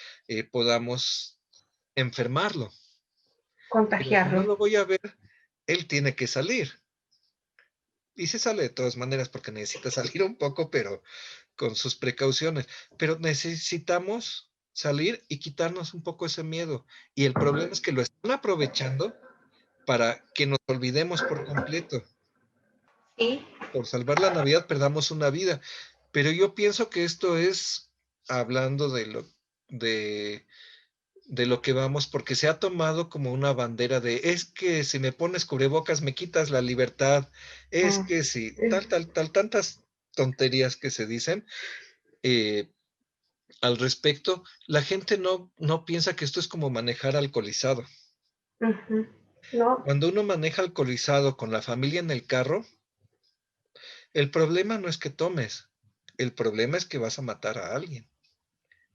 podamos enfermarlo. Pero si no Contagiarlo. lo voy a ver, él tiene que salir. Y se sale de todas maneras porque necesita salir un poco, pero con sus precauciones. Pero necesitamos salir y quitarnos un poco ese miedo. Y el problema es que lo están aprovechando para que nos olvidemos por completo. Sí, Por salvar la Navidad perdamos una vida. Pero yo pienso que esto es hablando de, de lo que vamos, porque se ha tomado como una bandera de, es que si me pones cubrebocas me quitas la libertad, es mm, que si tantas tonterías que se dicen eh, al respecto, la gente no piensa que esto es como manejar alcoholizado. ujú. No, Cuando uno maneja alcoholizado con la familia en el carro, el problema no es que tomes, el problema es que vas a matar a alguien.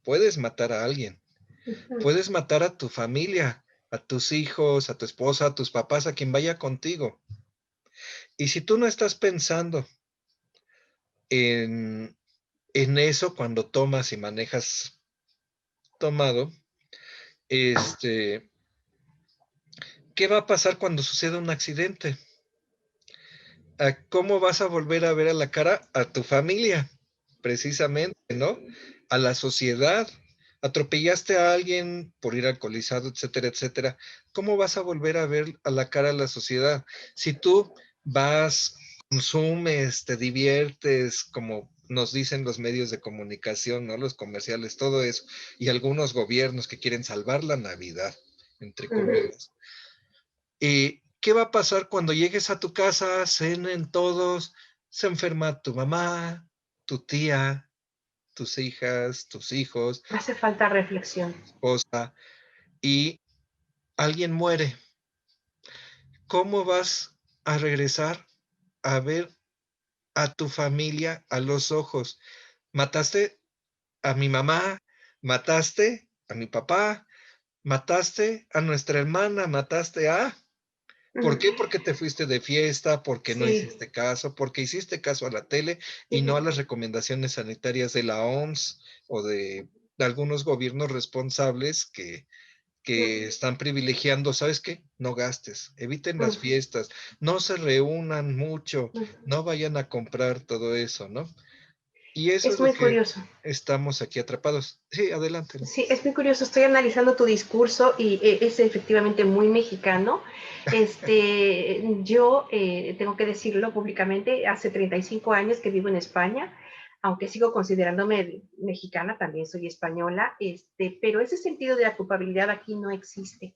puedes matar a alguien, Ujú. puedes matar a tu familia, a tus hijos, a tu esposa, a tus papás, a quien vaya contigo. Y si tú no estás pensando en, en eso cuando tomas y manejas tomado, este, ¿qué va a pasar cuando suceda un accidente? ¿A cómo vas a volver a ver a la cara a tu familia? Precisamente, ¿no? A la sociedad. Atropellaste a alguien por ir alcoholizado, etcétera, etcétera. ¿Cómo vas a volver a ver a la cara a la sociedad? Si tú vas, consumes, te diviertes, como nos dicen los medios de comunicación, ¿no? Los comerciales, todo eso, y algunos gobiernos que quieren salvar la Navidad, entre comillas. ¿Y qué va a pasar cuando llegues a tu casa, cenen todos, se enferma tu mamá, tu tía, tus hijas, tus hijos, Hace falta reflexión. esposa, y alguien muere? ¿Cómo vas a regresar a ver a tu familia a los ojos? Mataste a mi mamá, mataste a mi papá, mataste a nuestra hermana, mataste a... ¿Por Ujú. qué? Porque te fuiste de fiesta, porque no Sí, hiciste caso, porque hiciste caso a la tele y no a sí. las recomendaciones sanitarias de la OMS o de algunos gobiernos responsables que están privilegiando, ¿sabes qué? No gastes, eviten las Ujú. fiestas, no se reúnan mucho, Ujú. no vayan a comprar todo eso, ¿no? Y eso Es es lo muy que curioso. estamos aquí atrapados. Sí, adelante. Sí, es muy curioso. Estoy analizando tu discurso y es efectivamente muy mexicano. Yo tengo que decirlo públicamente, hace 35 años que vivo en España, aunque sigo considerándome mexicana, también soy española, pero ese sentido de la culpabilidad aquí no existe.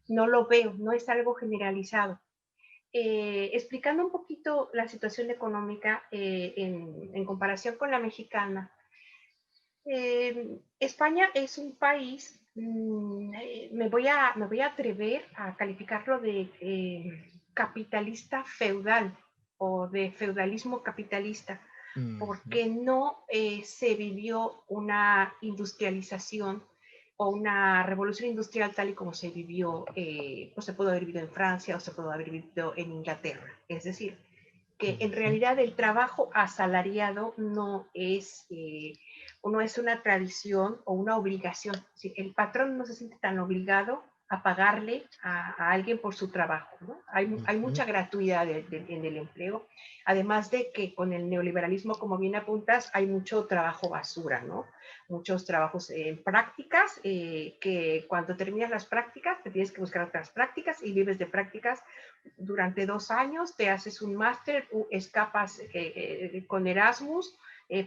No lo veo, no es algo generalizado. Explicando un poquito la situación económica en comparación con la mexicana, España es un país, me voy a atrever a calificarlo de capitalista feudal o de feudalismo capitalista, Ujú, porque no se vivió una industrialización o una revolución industrial tal y como se vivió, pues se pudo haber vivido en Francia o se pudo haber vivido en Inglaterra. Es decir, que en ujú, realidad el trabajo asalariado no es una tradición o una obligación. Sí, el patrón no se siente tan obligado a pagarle a alguien por su trabajo, ¿no? Hay ujú, mucha gratuidad en el empleo, además de que con el neoliberalismo, como bien apuntas, hay mucho trabajo basura, ¿no? Muchos trabajos en prácticas, que cuando terminas las prácticas te tienes que buscar otras prácticas y vives de prácticas durante 2 años, te haces un máster, escapas con Erasmus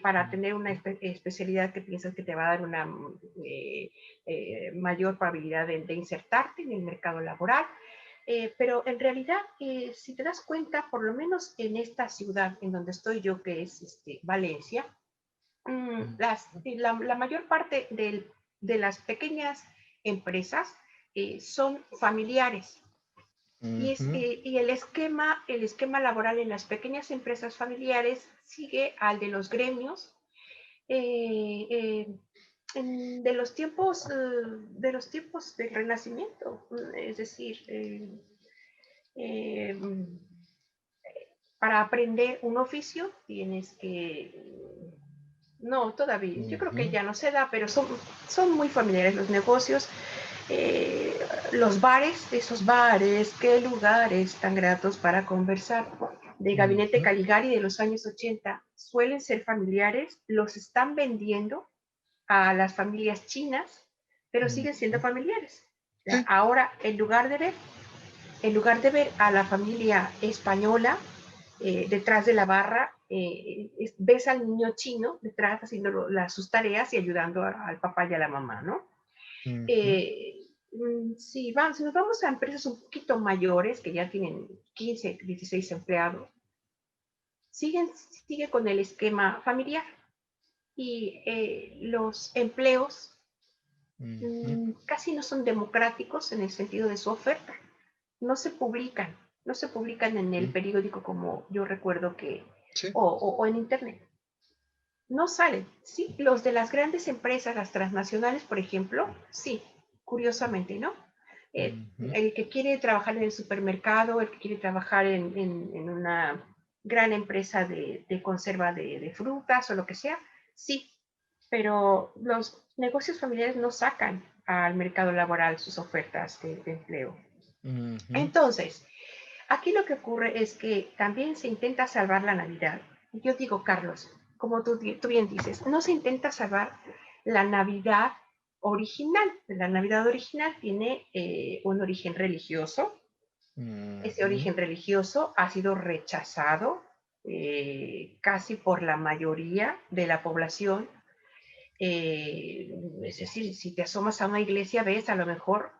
para tener una especialidad que piensas que te va a dar una mayor probabilidad de insertarte en el mercado laboral. Pero en realidad, si te das cuenta, por lo menos en esta ciudad en donde estoy yo, que es Valencia, la mayor parte de las pequeñas empresas son familiares. ujú, Y el esquema laboral en las pequeñas empresas familiares sigue al de los gremios eh, eh, de los tiempos del Renacimiento. Es decir, eh, para aprender un oficio tienes que... No, todavía, yo creo que ujú. ya no se da, pero son muy familiares los negocios, eh, los bares, esos bares, qué lugares tan gratos para conversar. De Gabinete Ujú, Caligari de los años 80 suelen ser familiares, los están vendiendo a las familias chinas, pero siguen siendo ujú. familiares. Sí, Ahora, en lugar de ver a la familia española detrás de la barra, ves al niño chino detrás haciendo sus tareas y ayudando al papá y a la mamá, ¿no? ujú, Si nos vamos a empresas un poquito mayores, que ya tienen 15, 16 empleados, sigue con el esquema familiar y los empleos ujú. casi no son democráticos en el sentido de su oferta. No se publican, no se publican en el Mm, periódico como yo recuerdo que, sí, o en internet. no salen. Sí, los de las grandes empresas, las transnacionales, por ejemplo, sí, curiosamente, ¿no? Ujú, El que quiere trabajar en el supermercado, el que quiere trabajar en una gran empresa de conserva de frutas o lo que sea, sí, pero los negocios familiares no sacan al mercado laboral sus ofertas de empleo. ujú, Entonces, aquí lo que ocurre es que también se intenta salvar la Navidad. Yo digo, Carlos, como tú bien dices, no se intenta salvar la Navidad original. La Navidad original tiene un origen religioso. Ese ujú, origen religioso ha sido rechazado casi por la mayoría de la población. Es decir, si te asomas a una iglesia, ves a lo mejor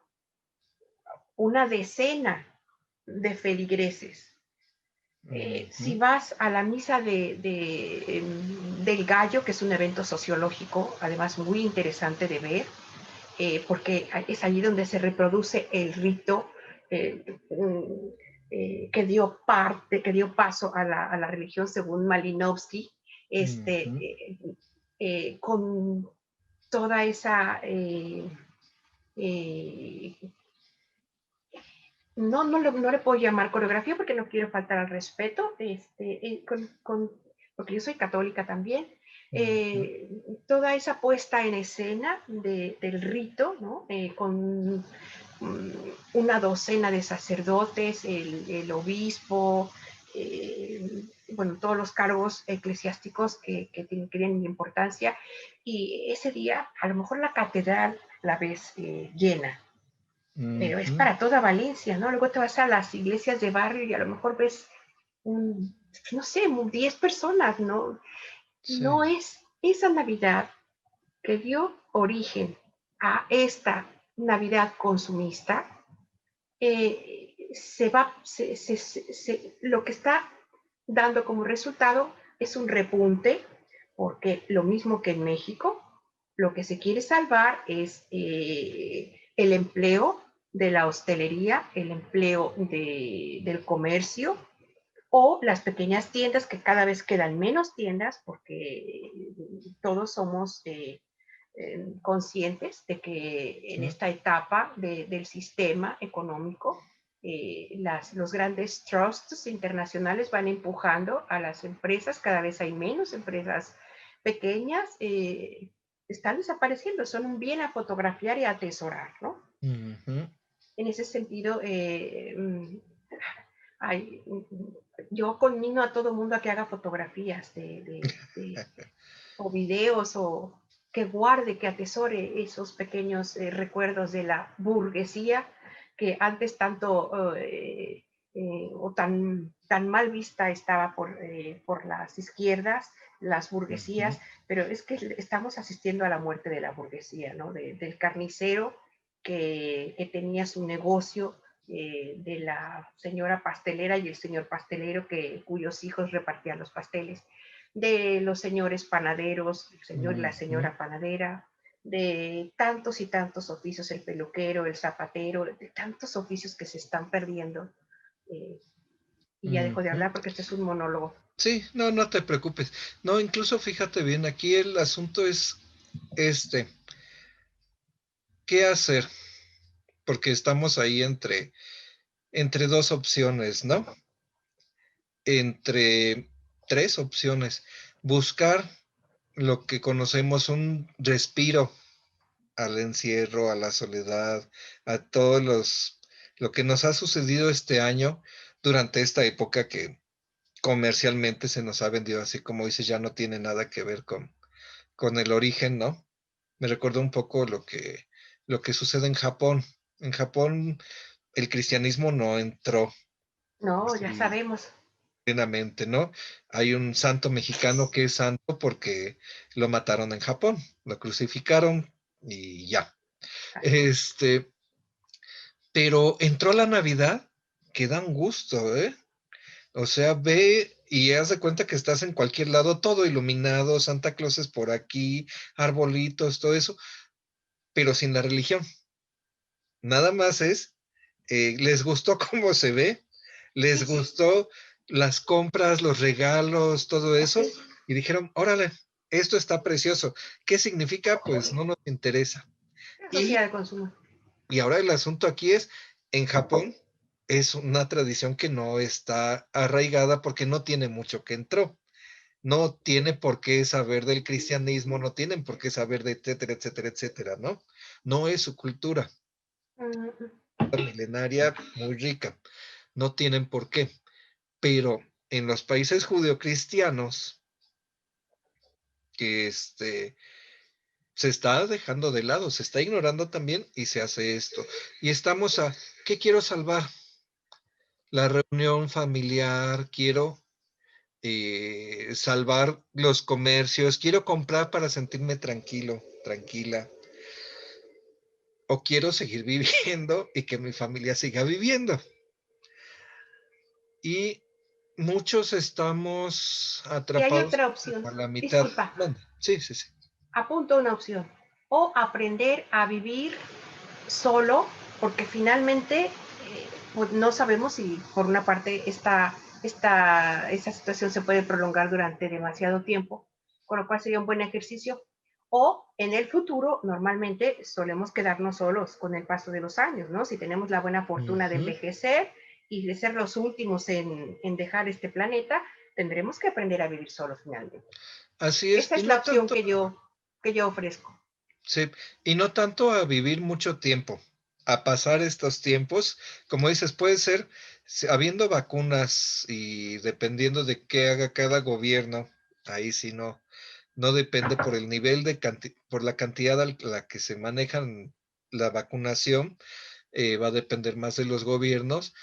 una decena de feligreses. Si ujú, vas a la misa del gallo, que es un evento sociológico, además muy interesante de ver, porque es allí donde se reproduce el rito eh, que dio paso a la religión según Malinowski, ujú, con toda esa eh, no le puedo llamar coreografía porque no quiero faltar al respeto, porque yo soy católica también, ujú, toda esa puesta en escena del rito, ¿no? Con una docena de sacerdotes, el obispo, bueno, todos los cargos eclesiásticos que tienen importancia, y ese día a lo mejor la catedral la ves llena, pero es ujú. para toda Valencia, ¿no? Luego te vas a las iglesias de barrio y a lo mejor ves, no sé, 10 personas, ¿no? No Sí. es esa Navidad que dio origen a esta Navidad consumista, lo que está dando como resultado es un repunte, porque lo mismo que en México, lo que se quiere salvar es el empleo de la hostelería, el empleo del comercio o las pequeñas tiendas, que cada vez quedan menos tiendas porque todos somos conscientes de que en Ujú, esta etapa del sistema económico, los grandes trusts internacionales van empujando a las empresas, cada vez hay menos empresas pequeñas, están desapareciendo, son un bien a fotografiar y a atesorar, ¿no? ujú. En ese sentido, ay, yo conmino a todo mundo a que haga fotografías o videos o que guarde, que atesore esos pequeños recuerdos de la burguesía que antes tanto o tan mal vista estaba por las izquierdas, las Ujú, burguesías, pero es que estamos asistiendo a la muerte de la burguesía, ¿no? Del carnicero que tenía su negocio, de la señora pastelera y el señor pastelero cuyos hijos repartían los pasteles, de los señores panaderos, el señor y la ujú, señora panadera, de tantos y tantos oficios, el peluquero, el zapatero, de tantos oficios que se están perdiendo. eh, y ya dejo de ujú. hablar porque este es un monólogo. Sí, no, no te preocupes. No, incluso fíjate bien, aquí el asunto es este, ¿qué hacer? Porque estamos ahí entre dos opciones, ¿no? Entre tres opciones. Buscar lo que conocemos un respiro al encierro, a la soledad, a lo que nos ha sucedido este año durante esta época que comercialmente se nos ha vendido así como dices, ya no tiene nada que ver con el origen, ¿no? Me recordó un poco lo que sucede en Japón. En Japón el cristianismo no entró No, ya así sabemos. plenamente, ¿no? Hay un santo mexicano que es santo porque lo mataron en Japón, lo crucificaron y ya. Así es. Este, pero entró la Navidad, que da un gusto, ¿eh? O sea, ve y haz de cuenta que estás en cualquier lado, todo iluminado, Santa Claus es por aquí, arbolitos, todo eso, pero sin la religión. Nada más les gustó cómo se ve, Sí, les sí, gustó las compras, los regalos, todo así eso, es. y dijeron, órale. esto está precioso. ¿Qué significa? Pues no nos interesa. La Y, sociedad de consumo. y ahora el asunto aquí es, en Japón es una tradición que no está arraigada porque no tiene mucho que entró. No tiene por qué saber del cristianismo, no tienen por qué saber de etcétera, etcétera, etcétera, ¿no? No es su cultura Mm, milenaria muy rica, no tienen por qué. Pero en los países judeocristianos, que se está dejando de lado, se está ignorando también y se hace esto. Y estamos a, ¿qué quiero salvar? La reunión familiar, quiero salvar los comercios, quiero comprar para sentirme tranquilo, tranquila, o quiero seguir viviendo y que mi familia siga viviendo. Y muchos estamos Y hay atrapados otra opción. por la mitad. Disculpa, Mande. Sí, sí, sí. apunto una opción. O aprender a vivir solo, porque finalmente pues no sabemos si por una parte esta situación se puede prolongar durante demasiado tiempo, con lo cual sería un buen ejercicio. O en el futuro, normalmente solemos quedarnos solos con el paso de los años, ¿no? Si tenemos la buena fortuna de Ujú. envejecer y de ser los últimos en dejar este planeta, tendremos que aprender a vivir solos finalmente. Así es, Esa y es la no opción tanto, que yo ofrezco. sí, y no tanto a vivir mucho tiempo, a pasar estos tiempos, como dices, puede ser, habiendo vacunas y dependiendo de qué haga cada gobierno, ahí sí no depende por el nivel de por la cantidad a la que se manejan la vacunación, va a depender más de los gobiernos.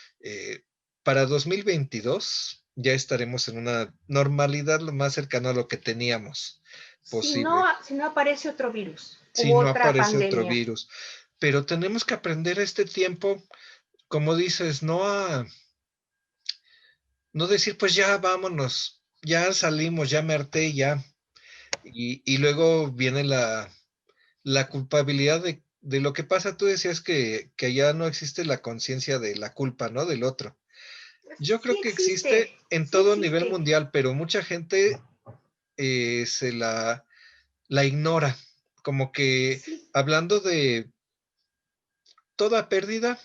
Para 2022 ya estaremos en una normalidad lo más cercano a lo que teníamos posible, Si no aparece otro virus si u no otra aparece otro pandemia. virus. Pero tenemos que aprender este tiempo, como dices, no decir, pues ya vámonos, ya salimos, ya me harté, ya. Y luego viene la culpabilidad de lo que pasa. Tú decías que ya no existe la conciencia de la culpa, ¿no? Del otro. Yo creo que existe en Sí todo nivel existe. mundial, pero mucha gente se la ignora. Como que Sí, hablando de toda pérdida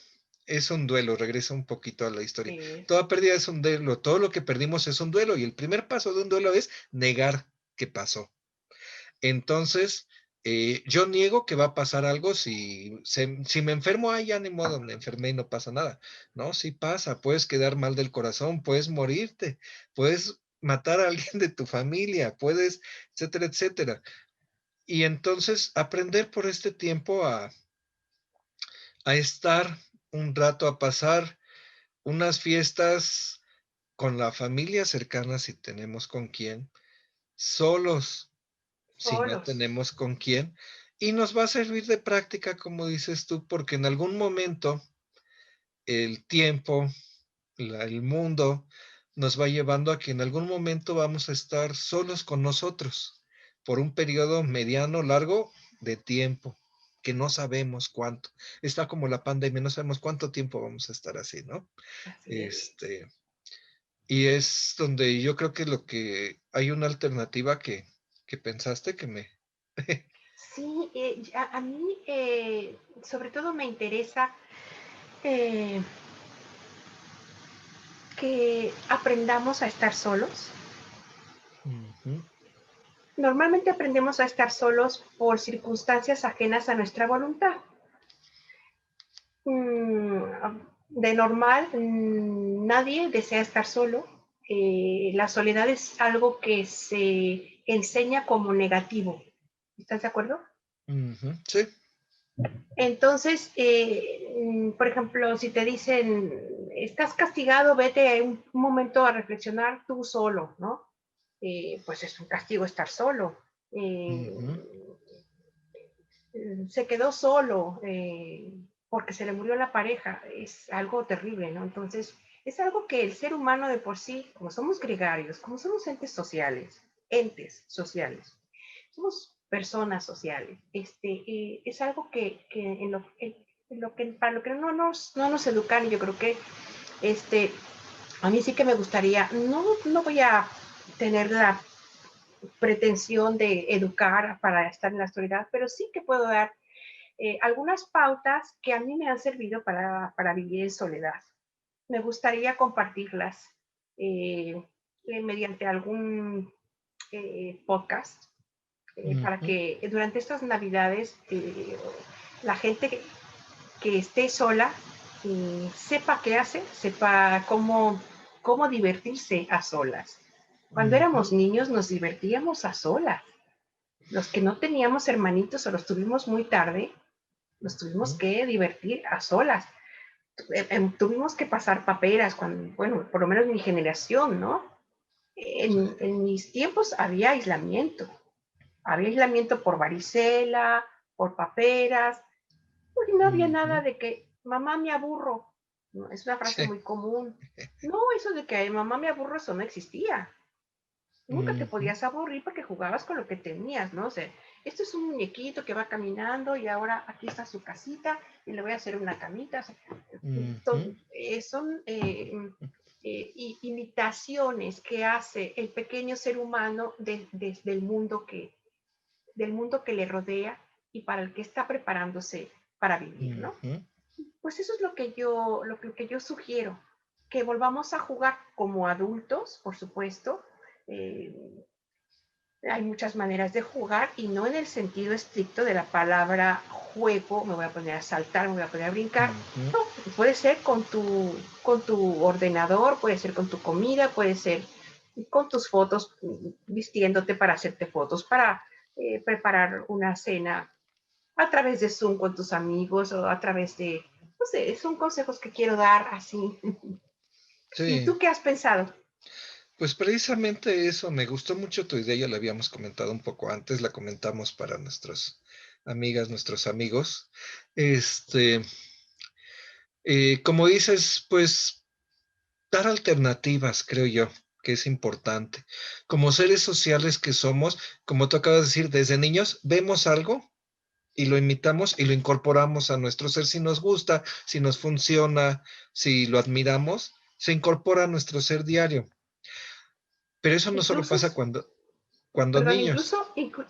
es un duelo, regresa un poquito a la historia. Toda pérdida es un duelo, todo lo que perdimos es un duelo y el primer paso de un duelo es negar que pasó. Entonces, yo niego que va a pasar algo si me enfermo, ay, ya ni modo, me enfermé y no pasa nada. No, sí pasa, puedes quedar mal del corazón, puedes morirte, puedes matar a alguien de tu familia, puedes, etcétera, etcétera. Y entonces aprender por este tiempo a estar un rato, a pasar unas fiestas con la familia cercana si tenemos con quién, solos si no solos. tenemos con quién, y nos va a servir de práctica, como dices tú, porque en algún momento el tiempo, el mundo, nos va llevando a que en algún momento vamos a estar solos con nosotros por un periodo mediano, largo de tiempo, que no sabemos cuánto. Está como la pandemia, no sabemos cuánto tiempo vamos a estar así, ¿no? Así es. Este, y es donde yo creo que lo que hay una alternativa que pensaste que me... Sí, a mí sobre todo me interesa eh, que aprendamos a estar solos. Ujú. Normalmente aprendemos a estar solos por circunstancias ajenas a nuestra voluntad. De normal, nadie desea estar solo. La soledad es algo que se enseña como negativo. ¿Estás de acuerdo? Ujú, sí. Entonces, por ejemplo, si te dicen, estás castigado, vete un momento a reflexionar tú solo, ¿no? Pues es un castigo estar solo. Eh, Ujú, se quedó solo porque se le murió la pareja, es algo terrible, ¿no? Entonces, es algo que el ser humano de por sí, como somos gregarios, como somos entes sociales, somos personas sociales, es algo en lo que para lo que no nos educan, y yo creo que a mí sí que me gustaría, no voy a tener pretensión de educar para estar en la actualidad, pero sí que puedo dar algunas pautas que a mí me han servido para vivir en soledad. Me gustaría compartirlas mediante algún podcast para Ujú. que durante estas navidades la gente que esté sola sepa qué hace, sepa cómo divertirse a solas. Cuando éramos Ujú. niños nos divertíamos a solas. Los que no teníamos hermanitos o los tuvimos muy tarde, nos tuvimos Ujú. que divertir a solas. Tuvimos que pasar paperas, cuando, bueno, por lo menos mi generación, ¿no? Sí. En mis tiempos había aislamiento por varicela, por paperas, porque no había nada Ujú. de que mamá me aburro. No, es una frase Sí. muy común. No, eso de que mamá me aburro, eso no existía. Nunca te Ujú. podías aburrir porque jugabas con lo que tenías, ¿no? O sea, esto es un muñequito que va caminando y ahora aquí está su casita y le voy a hacer una camita. O sea, Ujú. son imitaciones que hace el pequeño ser humano desde del mundo que le rodea y para el que está preparándose para vivir, ¿no? Ujú. Pues eso es lo que yo sugiero, que volvamos a jugar como adultos, por supuesto. Eh, Hay muchas maneras de jugar y no en el sentido estricto de la palabra juego, me voy a poner a saltar, me voy a poner a brincar. Ujú. No, puede ser con tu ordenador, puede ser con tu comida, puede ser con tus fotos, vistiéndote para hacerte fotos, para preparar una cena a través de Zoom con tus amigos o a través de, no sé, son consejos que quiero dar así. ¿Y Sí. tú qué has pensado? Pues precisamente eso, me gustó mucho tu idea, ya la habíamos comentado un poco antes, la comentamos para nuestras amigas, nuestros amigos. Este, como dices, pues dar alternativas, creo yo, que es importante. Como seres sociales que somos, como tú acabas de decir, desde niños vemos algo y lo imitamos y lo incorporamos a nuestro ser. Si nos gusta, si nos funciona, si lo admiramos, se incorpora a nuestro ser diario. Pero eso no solo Incluso, pasa cuando perdón, niños.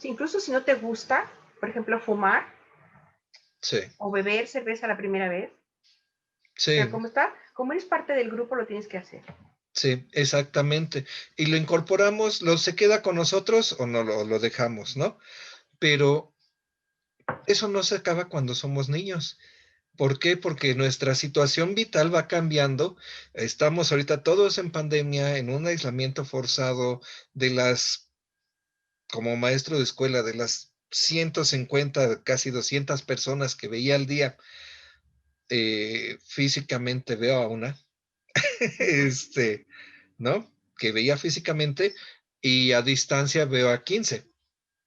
incluso si no te gusta, por ejemplo, fumar Sí, o beber cerveza la primera vez, pero sí, como está, como eres parte del grupo, lo tienes que hacer. sí, exactamente. Y lo incorporamos, lo se queda con nosotros o no lo dejamos, ¿no? Pero eso no se acaba cuando somos niños. ¿Por qué? Porque nuestra situación vital va cambiando. Estamos ahorita todos en pandemia, en un aislamiento forzado de las, como maestro de escuela, de las 150, casi 200 personas que veía al día, físicamente veo a una, Ujú, este, ¿no? Que veía físicamente y a distancia veo a 15.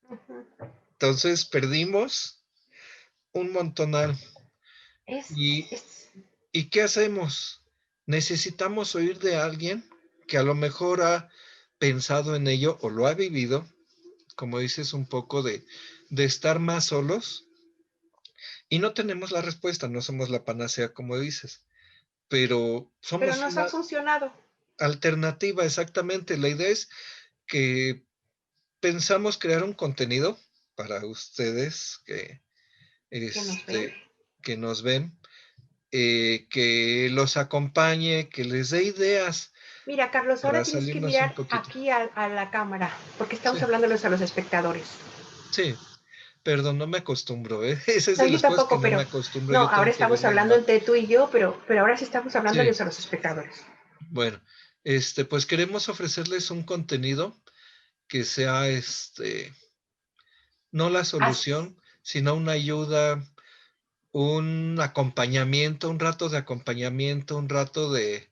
ujú. Entonces perdimos un montonal. Es, ¿Y, es, y qué hacemos? Necesitamos oír de alguien que a lo mejor ha pensado en ello o lo ha vivido, como dices, un poco de estar más solos y no tenemos la respuesta, no somos la panacea, como dices, pero pero somos nos ha una funcionado. alternativa, exactamente. La idea es que pensamos crear un contenido para ustedes Que nos ven. este, que nos ven, que los acompañe, que les dé ideas Mira, Carlos, ahora para tienes que salirnos un mirar poquito. aquí a la cámara, porque Sí, estamos hablándoles a los espectadores. sí, perdón, no me acostumbro, ¿eh? Esa es No, de yo las cosas que tampoco, no me pero acostumbro, no, yo ahora tengo que estamos verlo hablando más. entre tú y yo, pero ahora sí estamos Sí, hablándoles a los espectadores. bueno, pues queremos ofrecerles un contenido que sea, no la Haz- solución, sino una ayuda, un acompañamiento, un rato de acompañamiento, un rato de,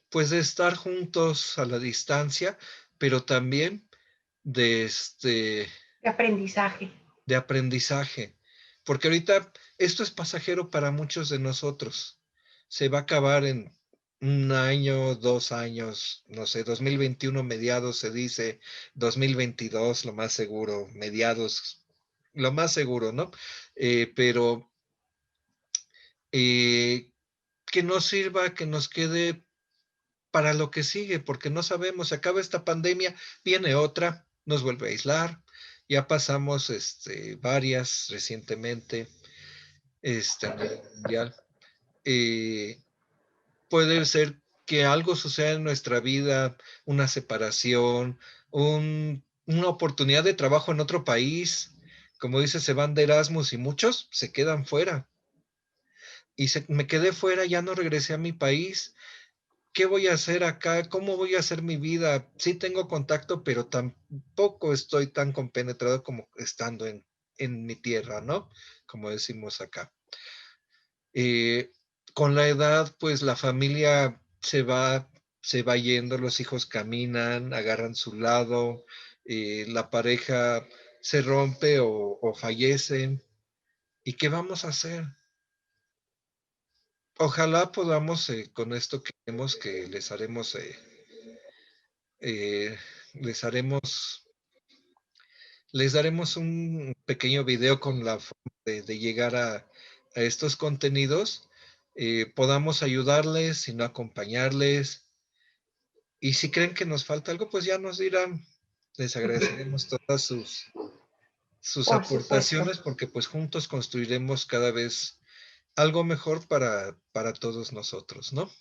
pues de estar juntos a la distancia, pero también de de aprendizaje. de aprendizaje. Porque ahorita esto es pasajero para muchos de nosotros. Se va a acabar en un año, 2 años, no sé, 2021 mediados se dice, 2022 lo más seguro, mediados, lo más seguro, ¿no? Pero eh, que nos sirva, que nos quede para lo que sigue, porque no sabemos, se acaba esta pandemia, viene otra, nos vuelve a aislar. Ya pasamos varias recientemente a nivel mundial. Puede ser que algo suceda en nuestra vida, una separación, una oportunidad de trabajo en otro país. Como dice, se van de Erasmus y muchos se quedan fuera. Y me quedé fuera, ya no regresé a mi país. ¿Qué voy a hacer acá? ¿Cómo voy a hacer mi vida? Sí tengo contacto, pero tampoco estoy tan compenetrado como estando en mi tierra, ¿no? Como decimos acá. Con la edad, pues la familia se va yendo, los hijos caminan, agarran su lado, la pareja se rompe o fallece. ¿Y qué vamos a hacer? Ojalá podamos, con esto que vemos que eh, les haremos, les daremos un pequeño video con la forma de llegar a estos contenidos, podamos ayudarles, sino acompañarles. Y si creen que nos falta algo, pues ya nos dirán. Les agradeceremos todas sus Por supuesto. aportaciones, porque pues juntos construiremos cada vez algo mejor para todos nosotros, ¿no?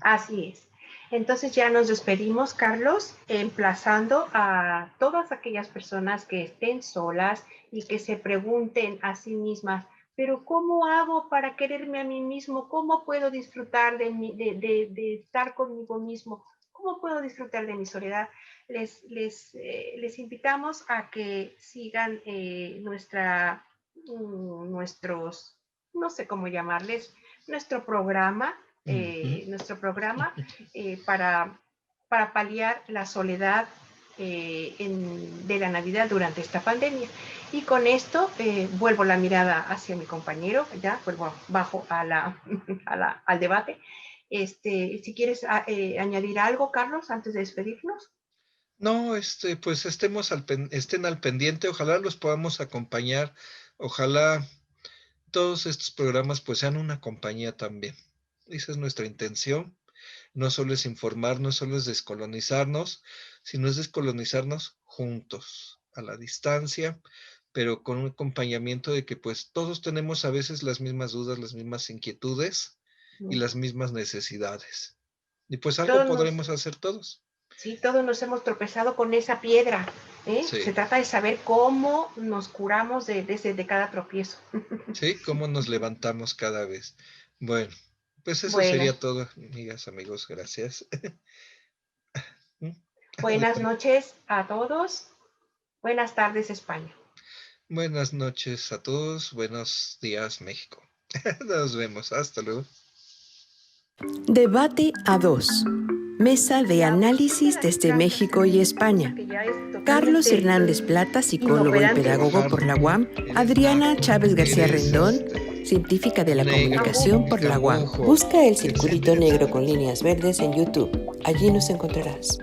Así es. Entonces ya nos despedimos, Carlos, emplazando a todas aquellas personas que estén solas y que se pregunten a sí mismas, pero ¿cómo hago para quererme a mí mismo? ¿Cómo puedo disfrutar de estar conmigo mismo? ¿Cómo puedo disfrutar de mi soledad? Les invitamos a que sigan nuestros, no sé cómo llamarles, nuestro programa para paliar la soledad de la Navidad durante esta pandemia. Y con esto vuelvo la mirada hacia mi compañero, ya vuelvo bajo al debate. Si quieres añadir algo, Carlos, antes de despedirnos. No, pues estén al pendiente, ojalá los podamos acompañar, ojalá todos estos programas pues sean una compañía también. Esa es nuestra intención. No solo es informar, no solo es descolonizarnos, sino es descolonizarnos juntos, a la distancia, pero con un acompañamiento de que pues todos tenemos a veces las mismas dudas, las mismas inquietudes y las mismas necesidades. Y pues algo podremos hacer todos. Sí, todos nos hemos tropezado con esa piedra. Sí. Se trata de saber cómo nos curamos de cada tropiezo. Sí, cómo nos levantamos cada vez. Bueno, pues eso sería todo, amigas, amigos, gracias. Buenas noches a todos. Buenas tardes, España. Buenas noches a todos. Buenos días, México. Nos vemos. Hasta luego. Debate a dos. Mesa de análisis desde México y España. Carlos Hernández Plata, psicólogo y pedagogo por la UAM. Adriana Chávez García Rendón, científica de la comunicación por la UAM. Busca el circulito negro con líneas verdes en YouTube. Allí nos encontrarás.